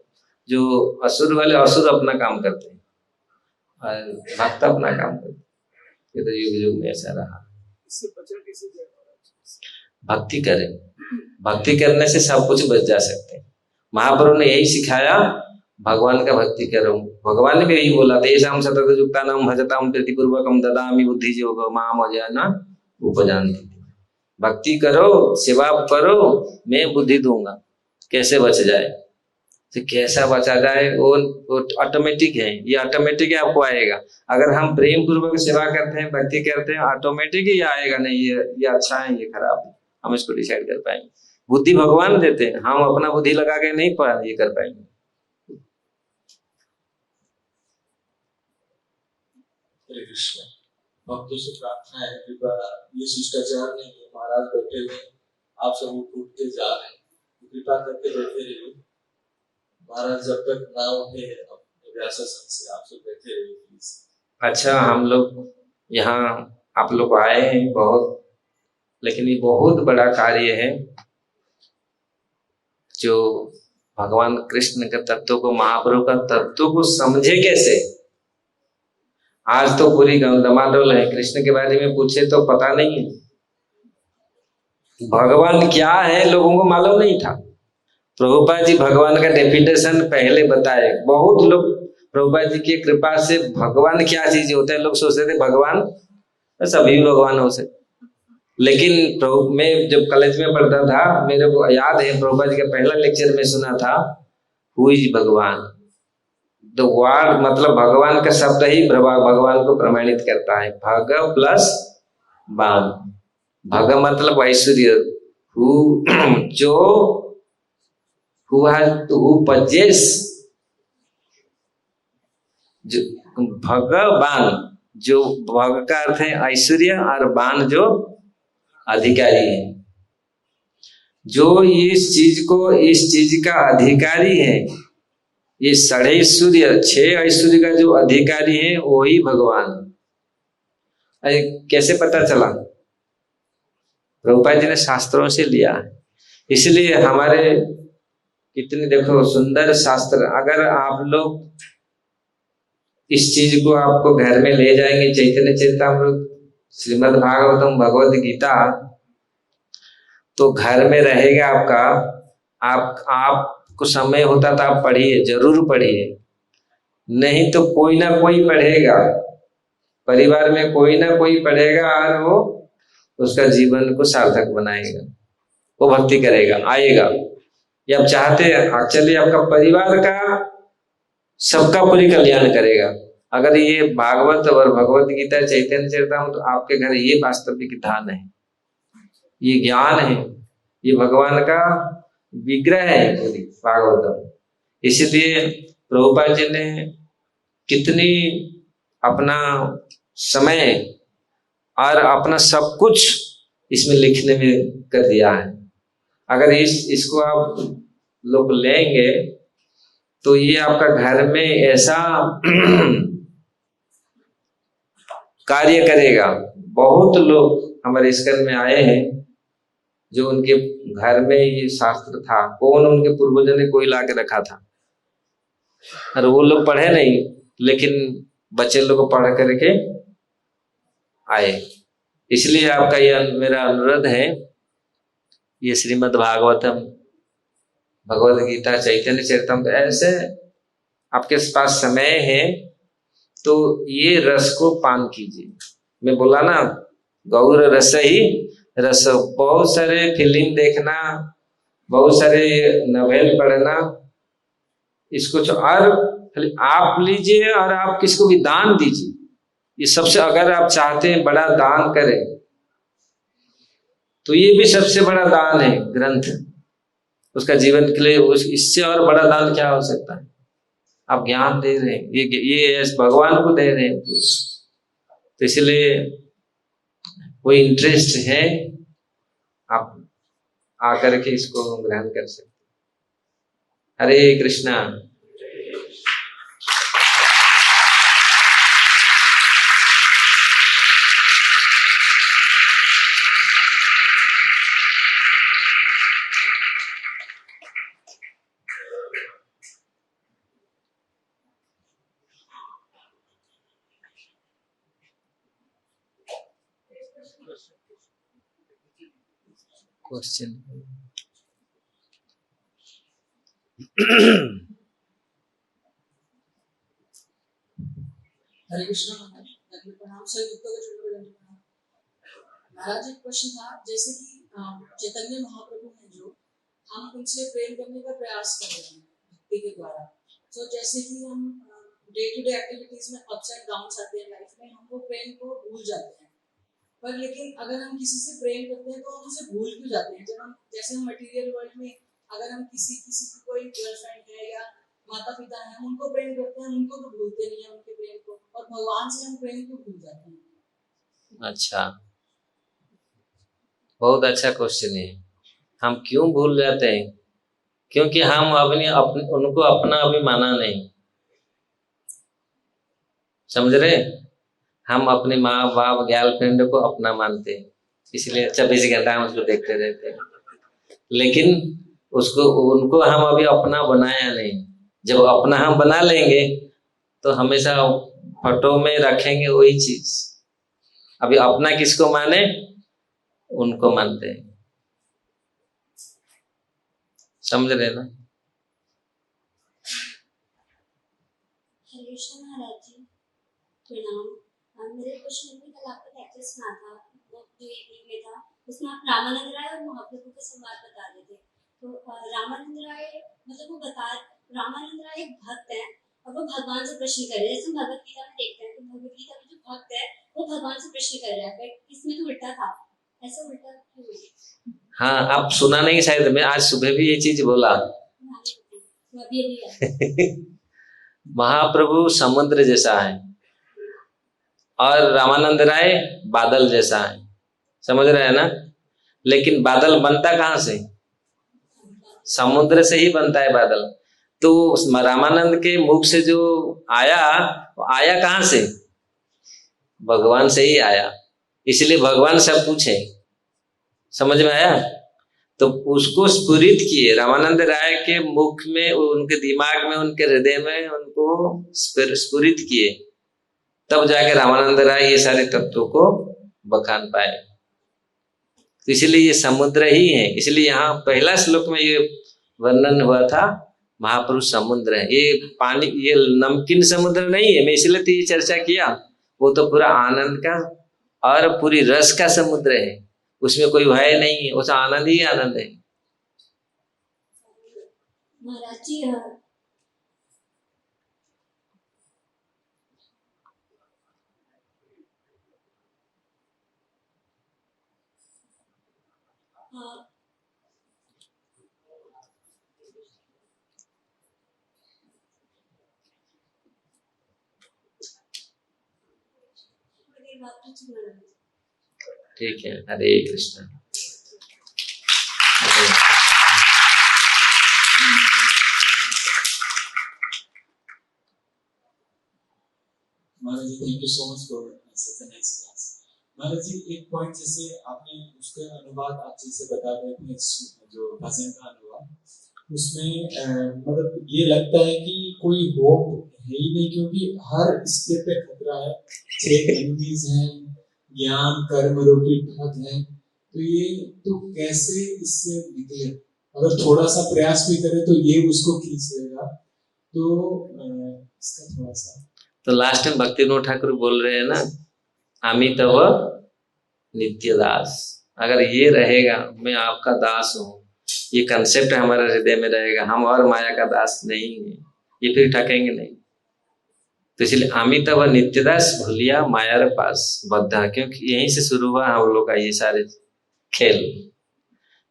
जो असुर वाले, असुर अपना काम करते हैं और भक्त अपना काम करते हैं। ये तो युग युग में ऐसा रहा। भक्ति करें, भक्ति करने से सब कुछ बच जा सकते हैं। महाप्रभु ने यही सिखाया, भगवान का भक्ति करो। भगवान ने भी यही बोला था, येषां सतत युक्तानां भजतां प्रीतिपूर्वकं ददामि बुद्धियोगं माम अज्ञाना उपजान्ति। भक्ति करो, सेवा करो, मैं बुद्धि दूंगा। कैसे बच जाए, तो कैसा बचा जाए वो ऑटोमेटिक है, ये ऑटोमेटिक आपको आएगा। अगर हम प्रेम पूर्वक सेवा करते हैं, भक्ति करते हैं, ऑटोमेटिक ही आएगा। नहीं ये अच्छा है, ये खराब है, हम इसको डिसाइड कर पाएंगे। बुद्धि भगवान देते हैं, हम अपना बुद्धि लगा के नहीं ये कर पाएंगे।
हरे कृष्ण। भक्तों से प्रार्थना है, कृपया ये शिष्टाचार नहीं है, महाराज बैठे हुए आप सब उठ के जा रहे हैं, कृपा करके बैठे रहिए। महाराज जब तक ना उठे व्यासासन से आप सब बैठे रहिए प्लीज। अच्छा,
हम लोग यहाँ आप लोग आए हैं बहुत, लेकिन ये बहुत बड़ा कार्य है जो भगवान कृष्ण के तत्व को, महाप्रभु का तत्व को समझे कैसे। आज तो पूरी डमाडोल है, कृष्ण के बारे में पूछे तो पता नहीं है, भगवान क्या है लोगों को मालूम नहीं था। प्रभुपाद जी भगवान का डेफिनेशन पहले बताए। बहुत लोग प्रभुपाद जी की कृपा से भगवान क्या चीज होता है, लोग सोचते थे भगवान सभी भगवान हो सकते। लेकिन मैं जब कॉलेज में पढ़ता था, मेरे को याद है प्रभुपाद जी का पहला लेक्चर में सुना था, हु इज भगवान। द वर्ड मतलब भगवान का शब्द ही भगवान को प्रमाणित करता है। भग प्लस वान, भग मतलब ऐश्वर्य, जो who possess, जो भगवान, जो भग का अर्थ है ऐश्वर्य और बान जो अधिकारी है, जो इस चीज को, इस चीज का अधिकारी है। ये 6 ऐश्वर्य का जो अधिकारी है वही भगवान। अरे कैसे पता चला? प्रभुपाद जी ने शास्त्रों से लिया है। इसलिए हमारे कितने देखो सुंदर शास्त्र, अगर आप लोग इस चीज को आपको घर में ले जाएंगे, चैतन्य चरितामृत, श्रीमद् भागवतम, भगवद गीता, तो घर में रहेगा आपका। आपको समय होता तो आप पढ़िए, जरूर पढ़िए, नहीं तो कोई ना कोई पढ़ेगा, परिवार में कोई ना कोई पढ़ेगा और वो उसका जीवन को सार्थक बनाएगा, वो भक्ति करेगा, आएगा। ये आप चाहते हैं, चलिए आपका परिवार का सबका पूरी कल्याण करेगा। अगर ये भागवत और भगवत गीता, चैतन्य चरितामृत तो आपके घर ये वास्तविक धान है, ये ज्ञान है, ये भगवान का विग्रह है पूरी भागवत। इसलिए प्रभुपाद जी ने कितनी अपना समय और अपना सब कुछ इसमें लिखने में कर दिया है। अगर इसको आप लोग लेंगे तो ये आपका घर में ऐसा कार्य करेगा। बहुत लोग हमारे इस्कन में आए हैं जो उनके घर में ये शास्त्र था, कौन उनके पूर्वजों ने कोई ला के रखा था, और वो लोग पढ़े नहीं, लेकिन बच्चे लोग को पढ़ करके आए। इसलिए आपका ये मेरा अनुरोध है, ये श्रीमद् भागवतम, भगवद गीता, चैतन्य चरितमृत, ऐसे आपके पास समय है तो ये रस को पान कीजिए। मैं बोला ना, गौर रस ही रस। बहुत सारे फिल्म देखना, बहुत सारे नॉवेल पढ़ना, इसको और खाली आप लीजिए और आप किसको भी दान दीजिए। ये सबसे, अगर आप चाहते हैं बड़ा दान करें तो ये भी सबसे बड़ा दान है, ग्रंथ। उसका जीवन के लिए इससे और बड़ा दान क्या हो सकता है। आप ज्ञान दे रहे हैं, ये भगवान को दे रहे हैं। तो इसलिए कोई इंटरेस्ट है, आप आकर के इसको ग्रहण कर सकते। हरे कृष्णा। क्वेश्चन
हरे कृष्ण प्रणाम सर। महाराज एक क्वेश्चन था, जैसे कि चैतन्य महाप्रभु हैं जो, हम उनसे प्रेम करने का प्रयास कर रहे हैं भक्ति के द्वारा। तो जैसे कि हम डे टू डे एक्टिविटीज में अप्स एंड डाउन्स आते हैं लाइफ में, हम वो प्रेम को भूल जाते हैं। पर लेकिन अगर हम किसी से प्रेम करते हैं तो हम उसे भूल क्यों जाते हैं? जब हम, जैसे हम मटेरियल वर्ल्ड में अगर हम किसी की कोई गर्लफ्रेंड है या माता पिता है, हम उनको प्रेम करते हैं, उनको तो भूलते नहीं है उनके प्रेम को, और भगवान से हम प्रेम क्यों भूल जाते हैं?
अच्छा, बहुत अच्छा क्वेश्चन है। हम क्यों भूल जाते हैं? क्योंकि हम उनको अपना अभी माना नहीं। समझ रहे? हम अपने माँ बाप गर्लफ्रेंड को अपना मानते हैं, इसलिए 24 घंटा हम उसको देखते रहते हैं, लेकिन उनको हम अभी अपना बनाया नहीं। जब अपना हम बना लेंगे तो हमेशा फोटो में रखेंगे वही चीज। अभी अपना किसको माने? उनको मानते हैं। समझ रहे ना?
महाराज जी प्रणाम। मेरे क्वेश्चन में कल आपका लेक्चर सुना था, वो जो इवनिंग में था, उसमें आप रामानंद राय और महाप्रभु का संवाद बता रहे थे। तो रामानंद राय रामानंद राय एक भक्त है और वो भगवान से प्रश्न कर रहे हैं। जैसे भगवत गीता में देखते हैं, तो भगवत गीता में जो भक्त है वो भगवान से प्रश्न कर रहा है, बट इसमें तो उल्टा था। ऐसा उल्टा क्यों?
हाँ, आप सुना नहीं शायद, मैं आज सुबह भी ये चीज बोला। महाप्रभु समुद्र जैसा है और रामानंद राय बादल जैसा है। समझ रहे हैं ना? लेकिन बादल बनता कहाँ से? समुद्र से ही बनता है बादल। तो रामानंद के मुख से जो आया, वो आया कहाँ से? भगवान से ही आया। इसलिए भगवान सब पूछे। समझ में आया? तो उसको स्फुरित किए रामानंद राय के मुख में, उनके दिमाग में, उनके हृदय में उनको स्फुरित किए, तब जाके रामानंद राय ये सारे तत्वों को बखान पाए। तो इसलिए ये समुद्र ही है। इसलिए यहाँ पहला श्लोक में ये वर्णन हुआ था, महापुरुष समुद्र है। ये पानी, ये नमकीन समुद्र नहीं है। मैं इसलिए तो ये चर्चा किया, वो तो पूरा आनंद का और पूरी रस का समुद्र है। उसमें कोई भय नहीं है, उसका आनंद ही आनंद है।
महाराज जी
ठीक है। Hare Krishna.
Maharaj ji, thank you so much for such a nice class. Maharaj ji, एक पॉइंट जैसे आपने उसका अनुवाद आप जैसे बता रहे थे, जो भजन का अनुवाद, उसमें मतलब ये लगता है कि कोई होप है ही नहीं, क्योंकि हर स्टेप पे खतरा है, 6 एनिमीज हैं, ज्ञान कर्म रूपी ठग है, तो ये तो कैसे इससे निकले? अगर थोड़ा सा प्रयास भी करे तो ये उसको खींच लेगा, तो इसका थोड़ा सा।
तो लास्ट में भक्ति विनोद ठाकुर बोल रहे हैं ना, आमी तव नित्य दास। अगर ये रहेगा, मैं आपका दास हूँ, ये कंसेप्ट हमारे हृदय में रहेगा, हम और माया का दास नहीं है, ये फिर ठकेंगे नहीं। तो इसलिए आमी तव नित्य दास भूलिया माया पास बद्धा, क्योंकि यहीं से शुरू हुआ हम लोग का ये सारे खेल।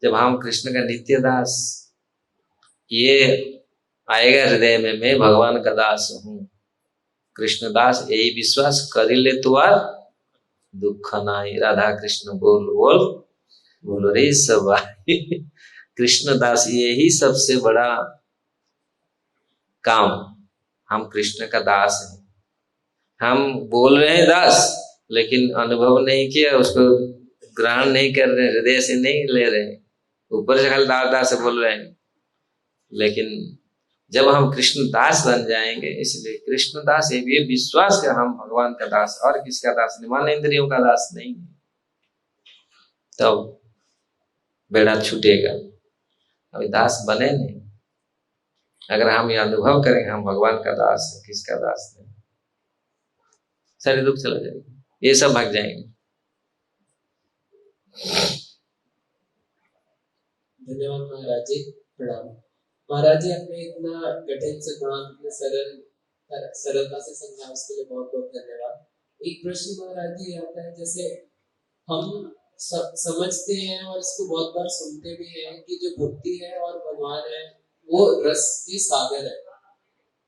जब हम कृष्ण का नित्य दास, ये आएगा हृदय में, मैं भगवान का दास हूँ, कृष्ण दास, यही विश्वास कर ले तो दुख नाई। राधा कृष्ण बोल बोल बोलो रे सबाई। कृष्ण दास, यही सबसे बड़ा काम। हम कृष्ण का दास हैं। हम बोल रहे हैं दास, लेकिन अनुभव नहीं किया, उसको ग्रहण नहीं कर रहे, हृदय से नहीं ले रहे, ऊपर से खाली दास दास से बोल रहे हैं। लेकिन जब हम कृष्ण दास बन जाएंगे, इसलिए कृष्ण दास ये विश्वास का हम भगवान का दास, और किसका दास नहीं, मन इंद्रियों का दास नहीं, तब बेड़ा छूटेगा। अभी दास बने नहीं। अगर हम ये अनुभव करेंगे हम भगवान का दास है, किसका दास नहीं, सारे दुख चला जाएगा, ये सब भाग जाएंगे।
धन्यवाद महाराज जी, प्रणाम। महाराज जी, आपने इतना कठिन सिद्धांत में सरलता से समझा, उसके लिए बहुत बहुत धन्यवाद। एक प्रश्न महाराज जी आता है, जैसे हम समझते हैं और इसको बहुत बार सुनते भी हैं कि जो भक्ति है और भगवान है वो रस के सागर है,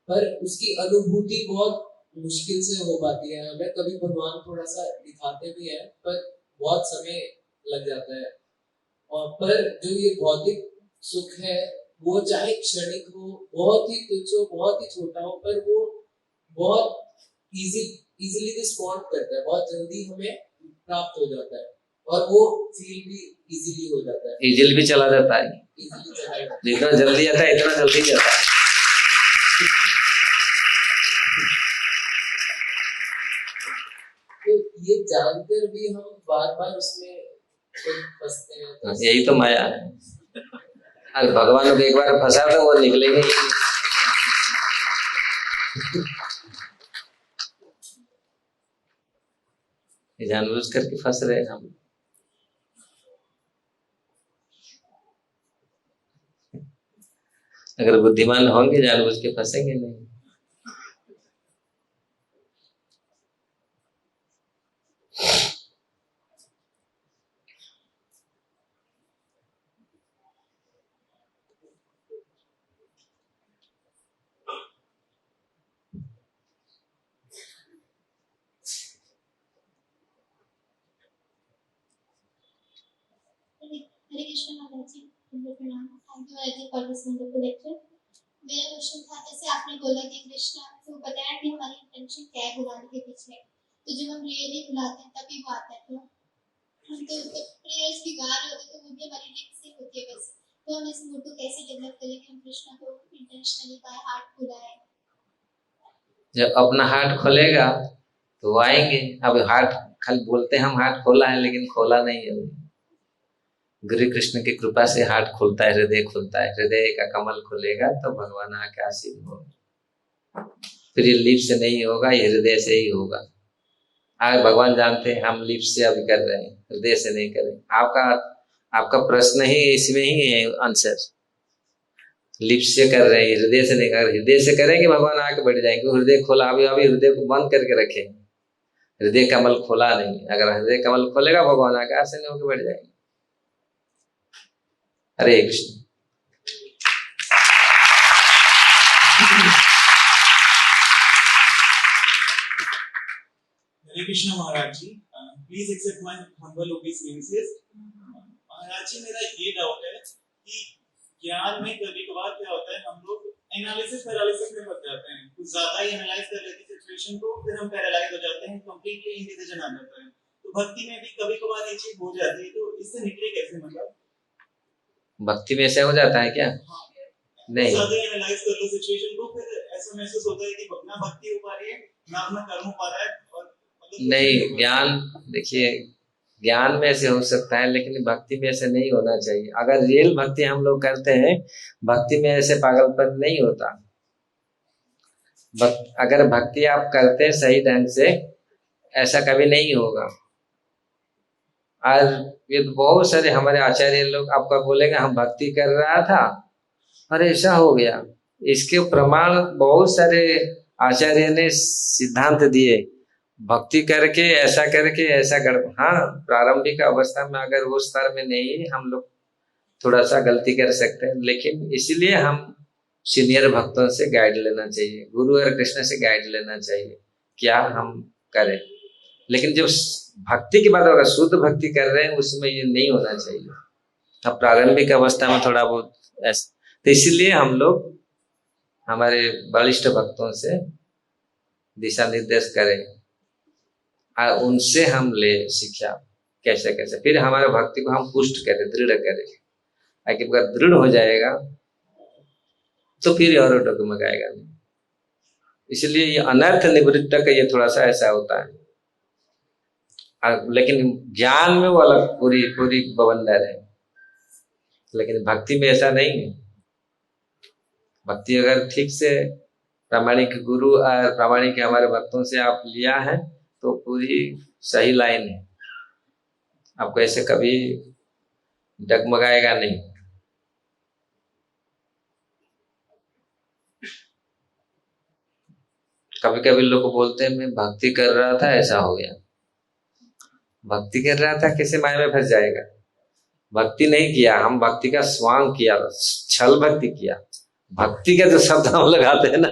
पर उसकी अनुभूति बहुत मुश्किल से हो पाती है हमें। कभी भगवान थोड़ा सा दिखाते भी हैं, पर बहुत समय लग जाता है। और पर जो ये भौतिक सुख है, वो चाहे क्षणिक हो, बहुत ही तुच्छ हो, बहुत ही छोटा हो, पर वो बहुत इजीली रिस्पॉन्ड करता है, बहुत जल्दी हमें प्राप्त हो जाता है, और वो फील भी इजीली हो जाता है,
इजीली भी चला जाता है,
इजीली चला जाता है,
जितना जल्दी आता है इतना जल्दी जाता है।
तो ये जानकर भी हम बार बार उसमें फंसते हैं, तो
यही तो माया है। अगर भगवान को एक बार फंसा तो वो निकलेंगे। जानबूझ करके फंस रहे हैं हम। अगर बुद्धिमान होंगे जानबूझ के फंसेंगे नहीं।
हरे कृष्ण महाराज जी, प्रणाम। Thank you Maharaj ji for this wonderful lecture. मेरा क्वेश्चन था, जैसे आपने बोला कि कृष्ण को बताया कि हमारी इंटेंशन क्या है भगवान के पीछे, तो जब हम रियली बुलाते हैं तभी वो आता है, तो हम तो प्रेयर्स भी गा रहे होते तो वो भी हमारी लिप से होती है बस, तो हम इस मूड को कैसे डेवलप करें कि हम कृष्ण को इंटेंशनली बाय हार्ट बुलाएं?
जब अपना हार्ट खोलेगा तो वो आएंगे। अब हार्ट खाली बोलते हैं हम हार्ट खोला है, लेकिन खोला नहीं है। गुरु कृष्ण की कृपा से हार्ट खुलता है, हृदय खुलता है। हृदय का कमल खुलेगा तो भगवान आके आशीर्वाद होगा। फिर ये लिप से नहीं होगा, ये हृदय से ही होगा। आज भगवान जानते हैं हम लिप से अभी कर रहे हैं, हृदय से नहीं करें। आपका प्रश्न ही इसमें ही है आंसर। लिप से कर रहे हैं, हृदय से नहीं कर। हृदय से करेंगे भगवान आके बैठ जाएंगे। हृदय खोला, अभी हृदय को बंद करके रखेंगे, हृदय कमल खोला नहीं। अगर हृदय कमल खोलेगा भगवान आके आसन होकर बैठ जाएंगे। हरे कृष्ण।
हरे कृष्ण महाराज जी, please accept my humble obeisances. महाराज जी, मेरा ये डाउट है कि ज्ञान में कभी कभार क्या होता है, हम लोग एनालिसिस पैरालिसिस में फंस जाते हैं। कुछ ज्यादा ही एनालाइज कर लेते हैं सिचुएशन को, फिर हम पैरालाइज हो भक्ति में भी कभी कभार ये चीज हो जाती है, तो इससे निकले कैसे? मतलब
भक्ति में ऐसा हो जाता है क्या? नहीं,
ज्यादा एनालाइज कर लो सिचुएशन को, फिर ऐसा महसूस होता है कि ना भक्ति हो पा रही है ना अपना कर्म हो पा रहा है, और मतलब
नहीं, ज्ञान देखिए, ज्ञान में ऐसे हो सकता है, लेकिन भक्ति में ऐसे नहीं होना चाहिए। अगर रियल भक्ति हम लोग करते हैं, भक्ति में ऐसे पागलपन नहीं होता। अगर भक्ति आप करते हैं सही ढंग से, ऐसा कभी नहीं होगा। और ये तो बहुत सारे हमारे आचार्य लोग आपका बोलेंगे हम भक्ति कर रहा था और ऐसा हो गया। इसके प्रमाण बहुत सारे आचार्य ने सिद्धांत दिए, भक्ति करके ऐसा करके ऐसा कर। हाँ, प्रारंभिक अवस्था में अगर वो स्तर में नहीं, हम लोग थोड़ा सा गलती कर सकते हैं, लेकिन इसीलिए हम सीनियर भक्तों से गाइड लेना चाहिए, गुरु और कृष्ण से गाइड लेना चाहिए क्या हम करें। लेकिन जब भक्ति की बात होगा, शुद्ध भक्ति कर रहे हैं, उसमें ये नहीं होना चाहिए। अब प्रारंभिक अवस्था में थोड़ा बहुत ऐसा, तो इसीलिए हम लोग हमारे वरिष्ठ भक्तों से दिशा निर्देश करें और उनसे हम ले शिक्षा कैसे कैसे, फिर हमारे भक्ति को हम पुष्ट करें, दृढ़ करें। अगर दृढ़ हो जाएगा तो फिर और डगमगाएगा नहीं। इसलिए ये अनर्थ निवृत्त का ये थोड़ा सा ऐसा होता है, लेकिन ज्ञान में वो अलग पूरी पूरी बवंडर है, लेकिन भक्ति में ऐसा नहीं है। भक्ति अगर ठीक से प्रामाणिक गुरु और प्रामाणिक हमारे भक्तों से आप लिया है तो पूरी सही लाइन है, आपको ऐसे कभी डगमगाएगा नहीं। कभी कभी लोग बोलते हैं मैं भक्ति कर रहा था ऐसा हो गया। भक्ति कर रहा था किसी माया में फंस जाएगा। भक्ति नहीं किया, हम भक्ति का स्वांग किया, छल भक्ति किया। भक्ति का जो शब्द हम लगाते हैं ना,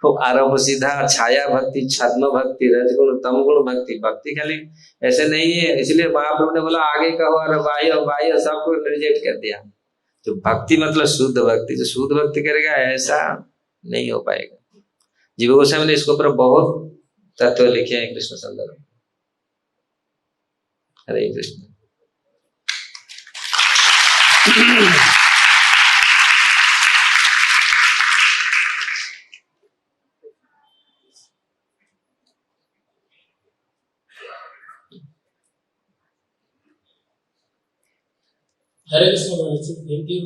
वो आरंभ सीधा छाया भक्ति, छद्म भक्ति, रजगुण तमगुण भक्ति। भक्ति खाली ऐसे नहीं है, इसलिए महाप्रभु ने बोला आगे कहो और बाह्य बाह्य सबको रिजेक्ट कर दिया। जो भक्ति मतलब शुद्ध भक्ति, जो शुद्ध भक्ति करेगा ऐसा नहीं हो पाएगा। जीव गोस्वामी ने इसके ऊपर बहुत तत्व लिखे हैं कृष्ण संदर्भ में। हरे कृष्ण।
हरे कृष्ण महाराज जी, थैंक यू।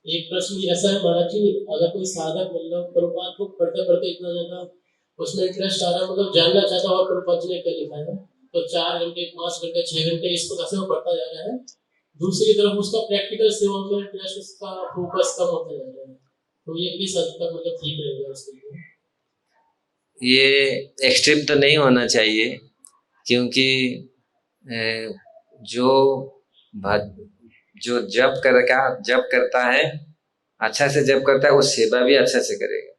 एक प्रश्न ऐसा है महाराज जी, अगर कोई साधक मतलब प्रभुपाद को पढ़ते पढ़ते इतना ज्यादा उसमें इंटरेस्ट आ रहा है, मतलब जानना चाहता और प्रभुपाद जी ने क्या लिखा है, तो 4 घंटे 5 घंटे 6 घंटे इस प्रकार से वो पढ़ता जा रहा है। दूसरी तरफ उसका प्रैक्टिकल सेवा में इंटरेस्ट, उसका फोकस कम होता जा रहा है, तो ये किस हद तक मतलब ठीक रहेगा उसके लिए?
ये एक्सट्रीम तो नहीं होना चाहिए, क्योंकि जो जप करता है, अच्छा से जप करता है, वो सेवा भी अच्छा से करेगा।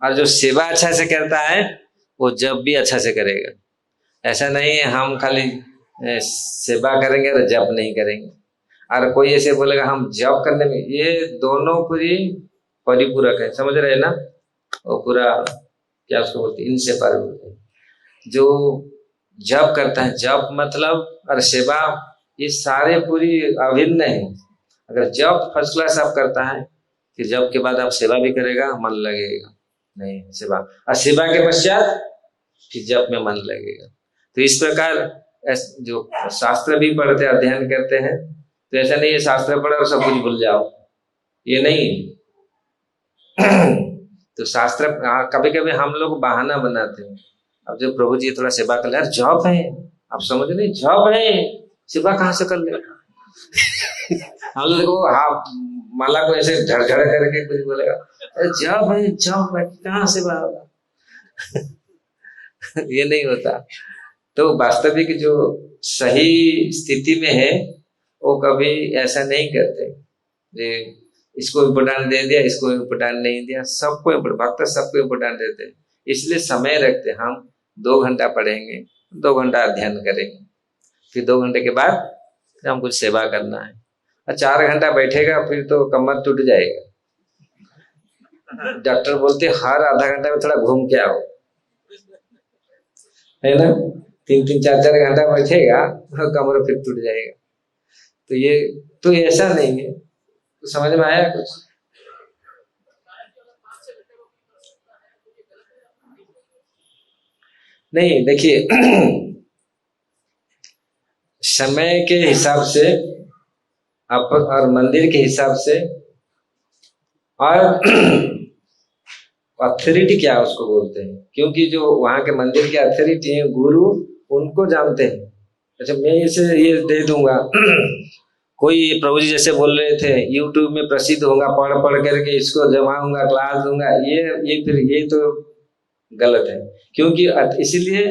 और जो सेवा अच्छा से करता है वो जप भी अच्छा से करेगा। ऐसा नहीं है हम खाली सेवा करेंगे और जप नहीं करेंगे। और कोई ऐसे बोलेगा हम जप करने में, ये दोनों पूरी परिपूरक है, समझ रहे हैं ना? वो पूरा क्या उसको बोलते हैं, इनसेपरेबल। जो जप करता है, जप मतलब और सेवा, ये सारे पूरी अभिन्न है। अगर जप फर्स्ट क्लास आप करता है कि जप के बाद आप सेवा भी करेगा, मन लगेगा नहीं सेवा, और सेवा के पश्चात फिर जप में मन लगेगा। तो इस प्रकार जो शास्त्र भी पढ़ते अध्ययन करते हैं, तो ऐसा नहीं है शास्त्र पढ़ो और सब कुछ भूल जाओ, ये नहीं। तो शास्त्र कभी कभी हम लोग बहाना बनाते हैं। अब जो प्रभु जी थोड़ा सेवा कर ले, यार जॉब है, आप समझ नहीं, जॉब है, सेवा कहाँ से कर ले। हम लोग को माला को ऐसे झड़झड़ करके कुछ बोलेगा, अरे जॉब है, जॉब है, कहाँ सेवा होगा। ये नहीं होता। तो वास्तविक जो सही स्थिति में है वो कभी ऐसा नहीं करते, इसको इम्पोर्टेंट दे दिया, इसको इम्पोर्टेंट नहीं दिया, सबको भक्त सबको इम्पोर्टेंट देते हैं। इसलिए समय रखते, हम 2 घंटा पढ़ेंगे, 2 घंटा अध्ययन करेंगे, फिर 2 घंटे के बाद फिर हम कुछ सेवा करना है। और 4 घंटा बैठेगा फिर तो कमर टूट जाएगा। डॉक्टर बोलते हर आधा घंटा में थोड़ा घूम के आओ, है ना? 3-3 4-4 घंटा बैठेगा और कमर फिर टूट जाएगा। तो ये तो ऐसा नहीं है। तो समझ में आया कुछ? नहीं, देखिए समय के हिसाब से और मंदिर के हिसाब से और अथॉरिटी क्या उसको बोलते हैं, क्योंकि जो वहां के मंदिर के अथॉरिटी है गुरु, उनको जानते हैं। अच्छा मैं इसे ये दे दूंगा कोई प्रभु जी जैसे बोल रहे थे यूट्यूब में प्रसिद्ध होगा, पढ़ पढ़ करके इसको जमाऊंगा, क्लास दूंगा, ये फिर ये तो गलत है। क्योंकि इसलिए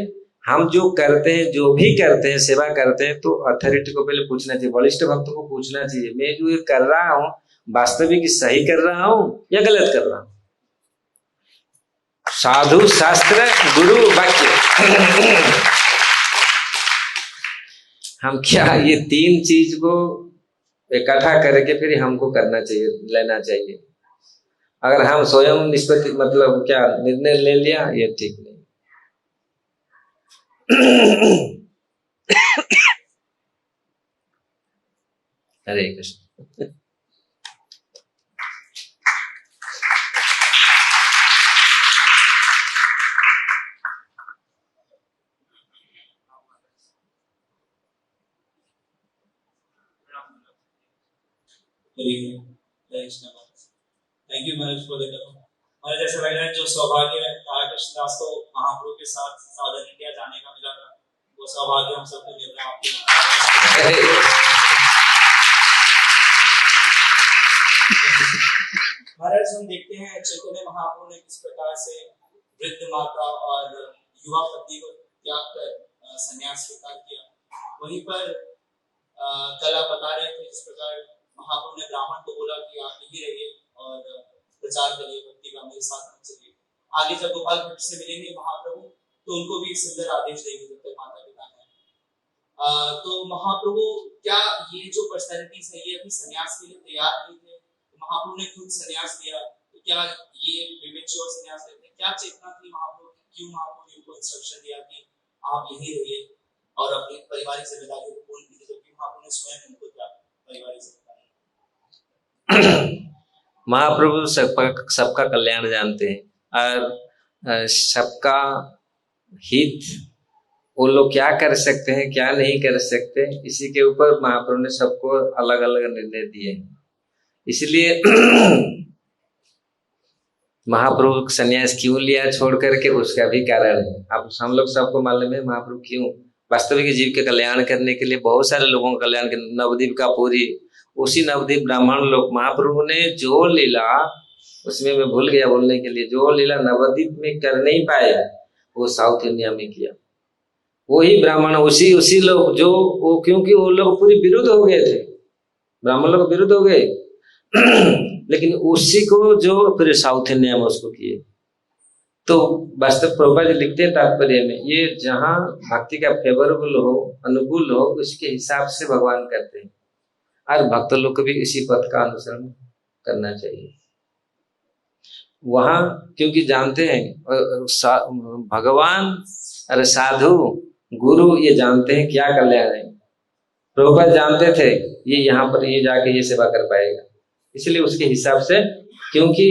हम जो करते हैं, जो भी करते हैं, सेवा करते हैं, तो अथॉरिटी को पहले पूछना चाहिए, वरिष्ठ भक्तों को पूछना चाहिए, मैं जो ये कर रहा हूँ वास्तविक सही कर रहा हूँ या गलत कर रहा हूँ। साधु शास्त्र गुरु वाक्य हम क्या ये 3 चीज को इकट्ठा करके फिर हमको करना चाहिए, लेना चाहिए। अगर हम स्वयं निष्पत्ति मतलब क्या निर्णय ले लिया, ये ठीक नहीं। Hare Krishna.
Thank you Maharaj for the Maharaj. ऐसा लग रहा है जो सौभाग्य कृष्णदास को महाप्रभु के साथ साउदर्न इंडिया जाने का मिला था, वो सौभाग्य हम सबको मिल रहा है। महाराज हम देखते हैं चैतन्य महाप्रभु ने किस प्रकार से वृद्ध माता और युवा पति को त्याग कर संन्यास स्वीकार किया। वहीं पर कल आप बता रहे थे जिस प्रकार महाप्रभु ने ब्राह्मण को बोला कि आप यही रहिए और प्रचार करिए भक्ति का, मेरे साथ चलिए। आगे जब गोपाल भट्ट से मिलेंगे महाप्रभु तो उनको भी सुंदर आदेश देंगे जब तक माता पिता है। तो महाप्रभु क्या ये जो पर्सनैलिटीज है ये अभी संन्यास के लिए तैयार नहीं थे? तो महाप्रभु ने खुद संन्यास दिया, तो क्या ये प्रीमेच्योर संन्यास लेते? क्या चेतना थी महाप्रभु की? क्यों महाप्रभु ने उनको इंस्ट्रक्शन दिया कि आप यही रहिए और अपनी पारिवारिक जिम्मेदारियों को पूर्ण कीजिए, जबकि महाप्रभु ने स्वयं उनको क्या पारिवारिक जिम्मेदारी?
महाप्रभु सबका कल्याण जानते हैं और सबका हित, वो लोग क्या कर सकते हैं क्या नहीं कर सकते, इसी के ऊपर महाप्रभु ने सबको अलग अलग निर्णय दिए। इसलिए महाप्रभु संन्यास क्यों लिया छोड़ करके, उसका भी कारण है। अब हम लोग सबको मालूम है महाप्रभु क्यों, वास्तविक जीव के कल्याण करने के लिए, बहुत सारे लोगों का कल्याण के, नवद्वीप का पूरी, उसी नवद्वीप ब्राह्मण लोग महाप्रभु ने जो लीला, उसमें मैं भूल गया बोलने के लिए, जो लीला नवद्वीप में कर नहीं पाए वो साउथ इंडिया में किया। वही ब्राह्मण उसी लोग जो वो, क्योंकि वो लोग पूरी विरुद्ध हो गए थे, ब्राह्मण लोग विरुद्ध हो गए लेकिन उसी को जो फिर साउथ इंडिया में उसको किए। तो वास्तव प्रभुपाद जी लिखते हैं तात्पर्य में, ये जहाँ भक्ति का फेवरेबल हो, अनुकूल हो, उसके हिसाब से भगवान करते हैं और भक्त लोग को भी इसी पथ का अनुसरण करना चाहिए। वहां क्योंकि जानते हैं भगवान अरे साधु गुरु ये जानते हैं क्या कल्याण है। प्रभुपाद जानते थे ये यहाँ पर ये जाके ये सेवा कर पाएगा, इसलिए उसके हिसाब से, क्योंकि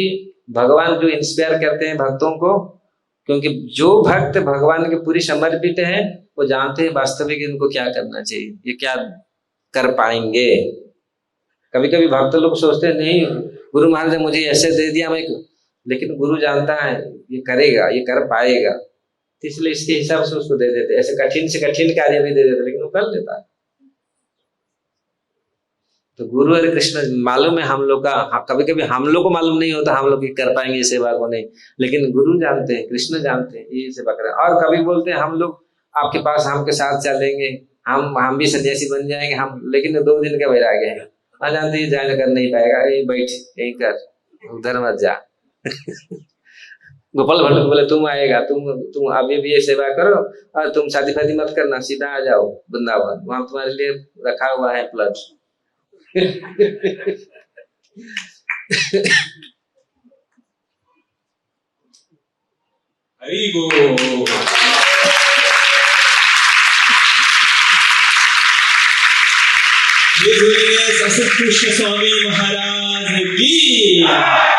भगवान जो इंस्पायर करते हैं भक्तों को, क्योंकि जो भक्त भगवान के पूरी समर्पित है वो जानते हैं वास्तविक इनको क्या करना चाहिए, ये क्या कर पाएंगे। कभी कभी भक्त लोग सोचते हैं नहीं गुरु महाराज ने मुझे ऐसे दे दिया मैं, लेकिन गुरु जानता है ये करेगा, ये कर पाएगा, तो इसलिए इसके हिसाब से उसको दे देते। ऐसे कठिन से कठिन कार्य भी दे देते, लेकिन वो कर लेता है। तो गुरु और कृष्ण मालूम है हम लोग का, कभी कभी हम लोग को मालूम नहीं होता हम लोग कर पाएंगे ये सेवा को नहीं, लेकिन गुरु जानते हैं, कृष्ण जानते हैं ये सेवा करें। और कभी बोलते हैं हम लोग आपके पास हमके साथ चलेंगे, हम भी सन्यासी बन जाएंगे हम, लेकिन 2 दिन का वैराग्य है, जानते ही ज्वाइन कर नहीं पाएगा, ये बैठ यही कर, उधर मत जा गोपाल भट्ट को बोले तुम आएगा, तुम अभी भी ये सेवा करो और तुम शादी फादी मत करना, सीधा आ जाओ वृंदावन, वहां तुम्हारे लिए रखा हुआ है प्लस
हरि बोल।
श्री गुरुदेव सतकृष्ण स्वामी महाराज की